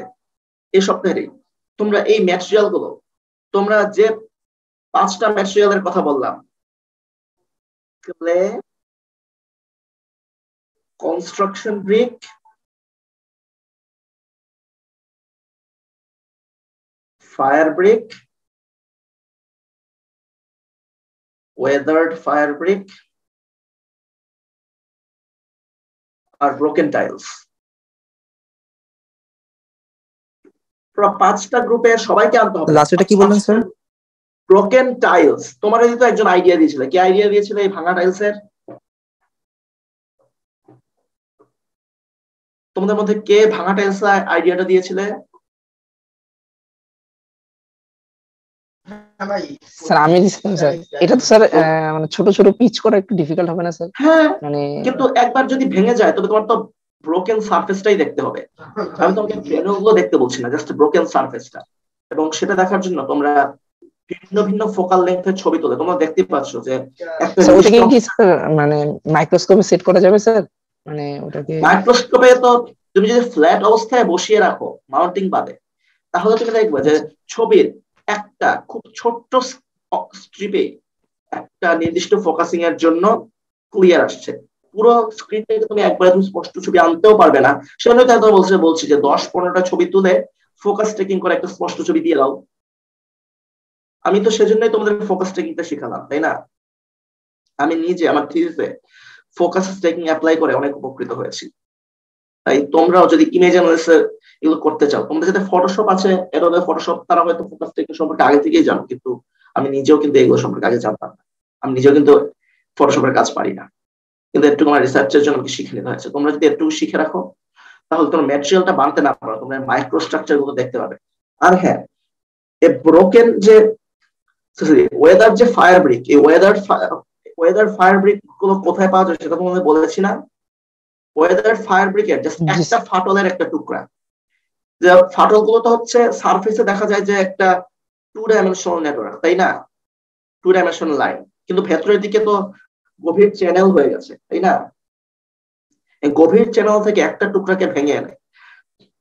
এই সপ্তাহেরই তোমরা এই ম্যাটেরিয়াল গুলো, তোমরা যে 5টা ম্যাটেরিয়ালের কথা বললাম, clay, construction brick, fire brick, weathered fire brick আর broken tiles, পুরো 5টা গ্রুপে সবাইকে আনতে হবে। লাস্ট এটা কি বললেন স্যার? Broken tiles. তোমার তো একজন আইডিয়া দিয়েছিল, কি আইডিয়া দিয়েছিল এই ভাঙা টাইলস এর? তোমাদের মধ্যে কে ভাঙা টাইলস আইডিয়াটা দিয়েছিলে? স্যার আমি দিছিলাম স্যার। এটা তো স্যার মানে ছোট ছোট পিচ করা একটু ডিফিকাল্ট হবে না স্যার? হ্যাঁ, মানে কিন্তু একবার যদি ভেঙে যায় তবে তোমার তো ব্রোকেন সারফেসটাই দেখতে হবে। আমি তোমাকে গ্রেনুলগুলো দেখতে বলছি না, জাস্ট ব্রোকেন সারফেসটা। এবং সেটা দেখার জন্য তোমরা ভিন্ন ভিন্ন ফোকাল লেন্থের ছবি তোলে, তোমরা দেখতে পাচ্ছ যে একটা ওটাকে কি স্যার মানে মাইক্রোস্কোপে সেট করা যাবে স্যার? মানে ওটাকে মাইক্রোস্কোপে তো তুমি যদি ফ্ল্যাট অবস্থায় বসিয়ে রাখো মাউন্টিং বাদে, তাহলে তুমি দেখবে যে ছবির একটা খুব ছোট্ট স্ট্রিপে একটা নির্দিষ্ট ফোকাসিং এর জন্য ক্লিয়ার আসছে। পুরো স্ক্রিন থেকে তুমি একবারে তুমি স্পষ্ট ছবি আনতেও পারবে না, সেজন্য তাই বলছি যে 10-15টা ছবি তুলে ফোকাস টেকিং করে একটা স্পষ্ট ছবি দিয়ে দাও। আমি তো সেজন্যই তোমাদের ফোকাস টেকিংটা শেখালাম, তাই না? আমি নিজে আমার থিসিসে ফোকাস টেকিং অ্যাপ্লাই করে অনেক উপকৃত হয়েছি। তাই তোমরাও যদি ইমেজ অ্যানালিসিস এগুলো করতে চাও, তোমাদের সাথে ফটোশপ আছে, এরোবে ফটোশপ, তারা হয়তো ফোকাস টেকিং সম্পর্কে আগে থেকেই জানো, কিন্তু আমি নিজেও কিন্তু এগুলো সম্পর্কে আগে জানতাম না। আমি নিজেও কিন্তু ফটোশপের কাজ পারি না, কিন্তু একটু আমার রিসার্চের জন্য শিখে নিতে হয়েছে। তোমরা যদি একটু শিখে রাখো তাহলে তোমার ম্যাটেরিয়ালটা বানতে না পারো, তোমরা মাইক্রো স্ট্রাকচার গুলো দেখতে পাবে। আর হ্যাঁ, এই ব্রোকেন যে ওয়েদার যে ফায়ার ব্রিক, এই ওয়েদার ফায়ার ব্রিক গুলো কোথায় পাওয়া যায় সেটা তোমাদের বলেছি না। ওয়েদার ফায়ার ব্রিকের জাস্ট একটা ফাটলের একটা টুকরা। যে ফাটল গুলো তো হচ্ছে সারফেসে দেখা যায় যে একটা 2 ডাইমেনশনাল নেটওয়ার্ক, তাই না, 2 ডাইমেনশনাল লাইন, কিন্তু ভেতরের দিকে তো গভীর চ্যানেল হয়ে গেছে, তাই না। এই গভীর চ্যানেল থেকে একটা টুকরাকে ভেঙে এনে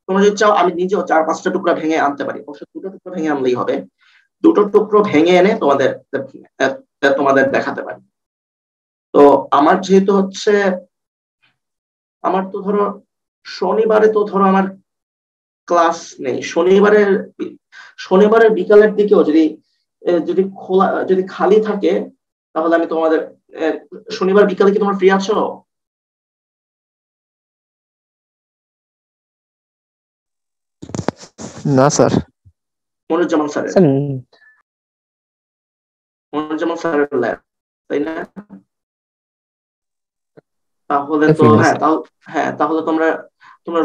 তোমরা যদি চাও আমি নিজেও 4-5টা টুকরা ভেঙে আনতে পারি, অবশ্য 2টা টুকরা ভেঙে আনলেই হবে, 2টো টুকরো ভেঙে এনে তোমাদের দেখাতে পারি। তো আমার যেহেতু হচ্ছে আমার তো ধরো শনিবারে তো ধরো আমার ক্লাস নেই, শনিবারের বিকালের দিকেও যদি খোলা যদি খালি থাকে তাহলে আমি তোমাদের শনিবার বিকালে কি তোমরা ফ্রি আছো? না স্যার। মনুজ্জামান স্যারের ল্যাব, তাই না? তাহলে তো তাহলে তোমরা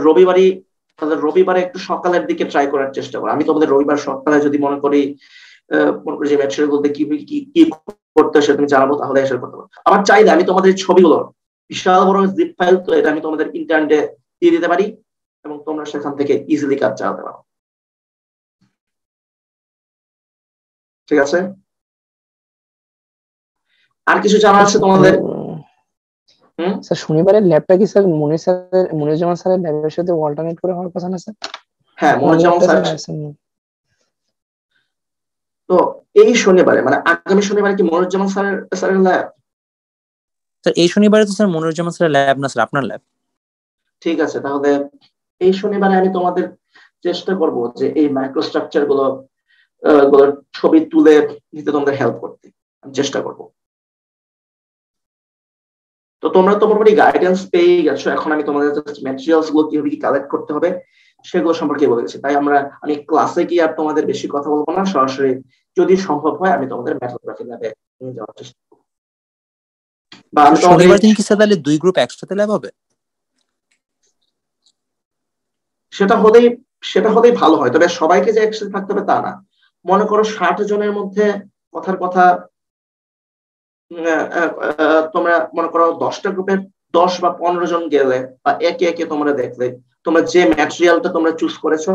রবিবারে একটু সকালের দিকে ট্রাই করার চেষ্টা করো। আমি তোমাদের রবিবার সকালে যদি মনে করি যে ম্যাটেরিয়াল বলতে কি কি করতে সেটা তুমি জানাবো, তাহলে এসে করতে পারো। আবার চাইলে আমি তোমাদের ছবিগুলো বিশাল বড় জিপ ফাইল, তো এটা আমি তোমাদের ইন্টারনেটে দিয়ে দিতে পারি এবং তোমরা সেখান থেকে ইজিলি কাজ চালাতে পারো। ঠিক আছে? আর কিছু জানা আছে তোমাদের? স্যার শনিবারের ল্যাবটা কি স্যার মনিরুজ্জামান স্যারের ল্যাবের সাথে অল্টারনেট করে হওয়ার কথা না স্যার? হ্যাঁ, মনিরুজ্জামান স্যার। তো এই শনিবারে মানে আগামী শনিবারে কি মনিরুজ্জামান স্যারের ল্যাব? স্যার এই শনিবারে তো স্যার মনিরুজ্জামান স্যারের ল্যাব না স্যার, আপনার ল্যাব। ঠিক আছে, তাহলে এই শনিবারে আমি তোমাদের চেষ্টা করব যে এই মাইক্রোস্ট্রাকচার গুলোর ছবি তুলে নিতে তোমাদের হেল্প করতে আমি চেষ্টা করব। তো তোমরা তো মোটামুটি গাইডেন্স পেয়ে গেছো, এখন আমি তোমাদের জাস্ট ম্যাটেরিয়ালস গুলো কিভাবে কি কালেক্ট করতে হবে সেগুলো সম্পর্কে বলে গেছি। তাই আমি ক্লাসে গিয়ে আর তোমাদের বেশি কথা বলবো না, সরাসরি যদি সম্ভব হয় আমি তোমাদের মেথোগ্রাফি ল্যাবে নিয়ে যাওয়ার চেষ্টা করব। বা আমি শনিবার দিন কি স্যার তাহলে 2 গ্রুপ একসাথে ল্যাব হবে? সেটা হলেই ভালো হয়, তবে সবাইকে যে একসাথে থাকতে হবে তা না। মনে করো 60 জনের মধ্যে কথার কথা তোমরা মনে করো 10টা গ্রুপের 10 বা 15 জন গেলে বা একে একে তোমরা দেখলে তোমরা যে ম্যাটেরিয়ালটা তোমরা চুজ করেছো,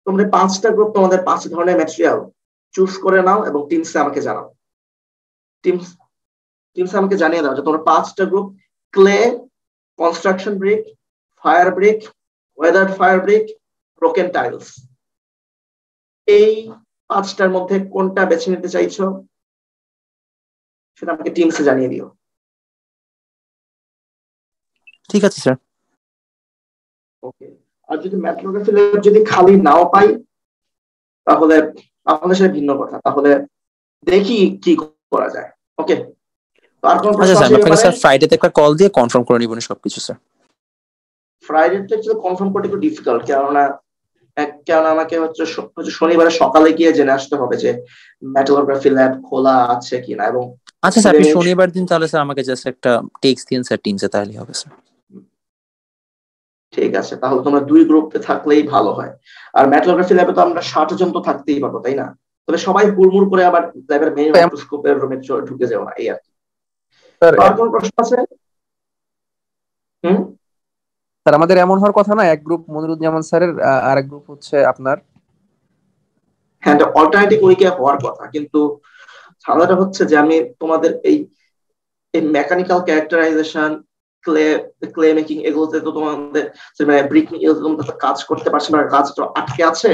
তোমরা 5টা গ্রুপ তোমাদের 5 ধরনের ম্যাটেরিয়াল চুজ করে নাও এবং টিমসে আমাকে জানাও। টিমসে আমাকে জানিয়ে দাও যে তোমরা 5টা group clay, construction brick, fire brick, weather fire brick, broken tiles, এই 5টার মধ্যে কোনটা বেছে নিতে চাইছো সেটা আমাকে টিমসে জানিয়ে দিও। ঠিক আছে স্যার। ওকে। আর যদি মেট্রোগ্রাফি ল্যাব যদি খালি নাও পাই তাহলে সেটা ভিন্ন কথা, তাহলে দেখি কি করা যায়। ওকে। আর কোন প্রশ্ন আছে? আপনাকে স্যার ফ্রাইডেতে একটা কল দিয়ে কনফার্ম করে নিব সবকিছু স্যার। ফ্রাইডেটা একটু কনফার্ম করতে একটু ডিফিকাল্ট, কারণ আমাকে হচ্ছে শনিবারে সকালে গিয়ে জেনে আসতে হবে যে মেটালোগ্রাফি ল্যাব খোলা আছে কিনা। এবং আচ্ছা স্যার, আপনি শনিবার দিন তাহলে স্যার আমাকে জাস্ট একটা টেক্সট দিন স্যার টিমসে, তাহলেই হবে স্যার। ঠিক আছে, তাহলে তোমরা 2 গ্রুপে থাকলেই ভালো হয়। আর মেটালোগ্রাফি ল্যাবে তো আমরা 60 জন তো থাকতেই পারবো, তাই না? তবে সবাই হুড়মুড় করে আবার ল্যাবের মেইন মাইক্রোস্কোপের রুমে ঢুকে যাও না, এই আর কি। আর কোন প্রশ্ন আছে? স্যার আমাদের এমন হওয়ার কথা না, এক গ্রুপ মনিরুজ্জামান স্যারের আর এক গ্রুপ হচ্ছে আপনার। হ্যাঁ, অল্টারনেটিভ উইকে হওয়ার কথা, কিন্তু ঝামেলাটা হচ্ছে যে আমি তোমাদের এই মেকানিক্যাল ক্যারেক্টারাইজেশন, ক্লে মেকিং, এগুলোতে তো তোমাদের মানে ব্রিক কাজ করতে পারছে না, কাজ তো আটকে আছে।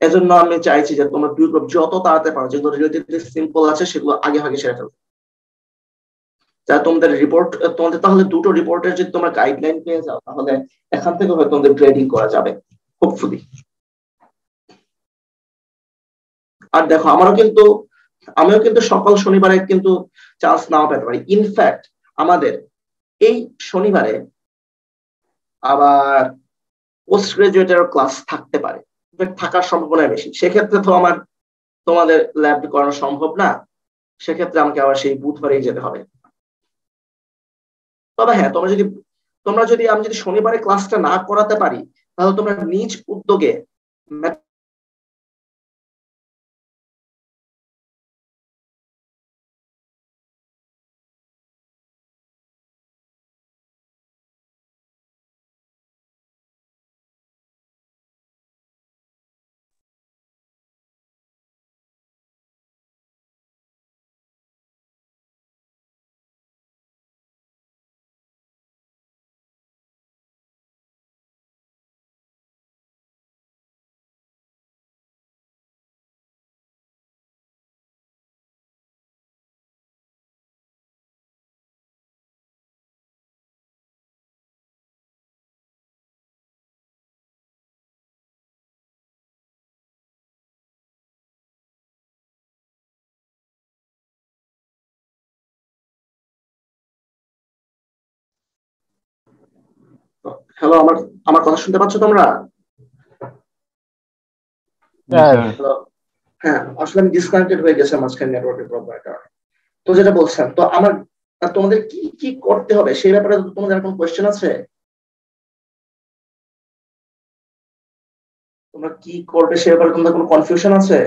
এজন্য আমি চাইছি যে তোমরা 2 গ্রুপ যত তাড়াতাড়ি পারো, যেগুলো রিলেটিভলি সিম্পল আছে সেগুলো আগে সেরে ফেলতে। তোমাদের তাহলে 2টো রিপোর্টের যদি তোমরা গাইডলাইন পেয়ে যাও তাহলে এখান থেকে হয়তো তোমাদের গ্রেডিং করা যাবে হোপফুলি। আর দেখো আমিও কিন্তু সকাল শনিবারে কিন্তু চান্স নাও পেতে পারি। ইনফ্যাক্ট আমাদের এই শনিবারে আবার পোস্ট গ্রাজুয়েটের ক্লাস থাকতে পারে, থাকার সম্ভাবনা বেশি। সেক্ষেত্রে তো তোমাদের ল্যাব করানো সম্ভব না, সেক্ষেত্রে আমাকে আবার সেই বুধবারেই যেতে হবে। তবে হ্যাঁ, আমি যদি শনিবারে ক্লাসটা না করাতে পারি তাহলে তোমরা নিজ উদ্যোগে হ্যালো, আমার আমার কথা শুনতে পাচ্ছ তোমরা? হ্যালো, হ্যাঁ, আসলে আমি ডিসকানেক্টেড হয়ে গেছে মাঝখানে নেটওয়ার্কের প্রবলেমের কারণে। তো যেটা বলছেন, তো আমার তোমাদের কি কি করতে হবে সেই ব্যাপারে তোমাদের কোনো কোয়েশ্চেন আছে? তোমরা কি করবে সে ব্যাপারে তোমাদের কোনো কনফিউশন আছে?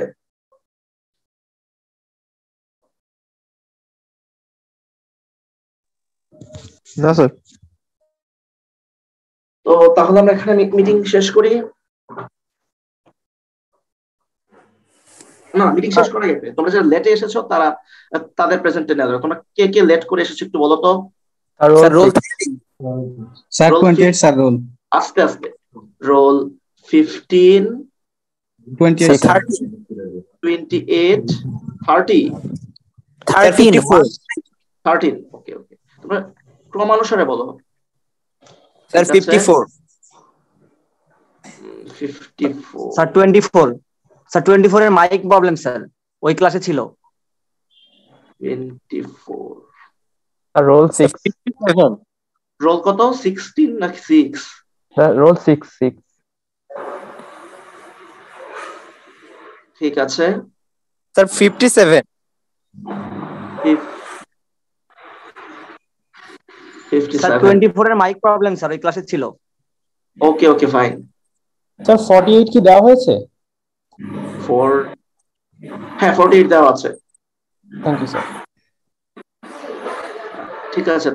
না স্যার। তো তাহলে আমরা এখানে মিটিং শেষ করি। না, মিটিং শেষ করা যাবে। তোমরা যারা লেটে এসেছো তারা তাদের প্রেজেন্টে নেওয়া যাবে। তোমরা কে কে লেট করে এসেছো একটু বলো তো। Sir roll sir 28 sir roll আস্তে আস্তে। Role 15 28 sir 28 30 13। ওকে ওকে, তোমরা ক্রমানুসারে বলো। স্যার 54 স্যার 24 স্যার 24 এর মাইক প্রবলেম স্যার, ওই ক্লাসে ছিল। 24 আর রোল 6 রোল কত 16 নাকি 6? স্যার রোল 6 ঠিক আছে স্যার 57 স্যার 24 এর মাইক প্রবলেম স্যার, ওই ক্লাসে ছিল। ওকে ওকে ফাইন। স্যার 48 কি দেওয়া হয়েছে? 48 দেওয়া আছে। Thank you sir. ঠিক আছে,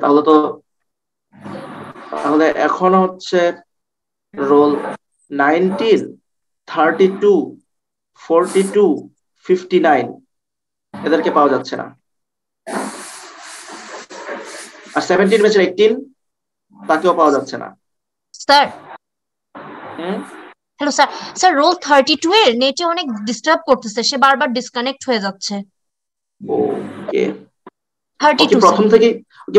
তাহলে এখন হচ্ছে রোল 19 32 42 59 এদেরকে পাওয়া যাচ্ছে না। আর 17 ব্যাচের 18 তাকেও পাওয়া যাচ্ছে না। Sir hello sir, sir roll 32 এর নেটে অনেক ডিস্টার্ব করতেছে, সে বারবার ডিসকানেক্ট হয়ে যাচ্ছে। ওকে 32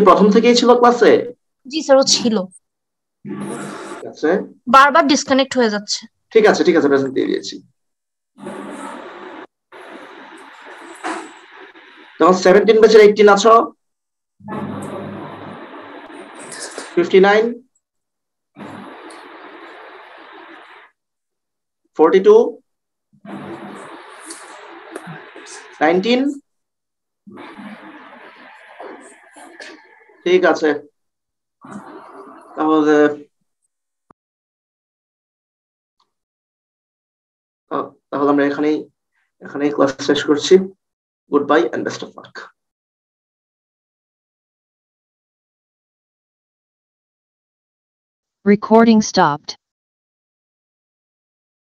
প্রথম থেকেই ছিল ক্লাসে? জি স্যার, ও ছিল, ঠিক আছে, বারবার ডিসকানেক্ট হয়ে যাচ্ছে। ঠিক আছে প্রেজেন্ট দিয়ে দিয়েছি। তখন 17 ব্যাচের 18 আছো, 59 42 19 ঠিক আছে। তাহলে আমরা এখানেই ক্লাস শেষ করছি। Good bye and best of luck. Recording stopped.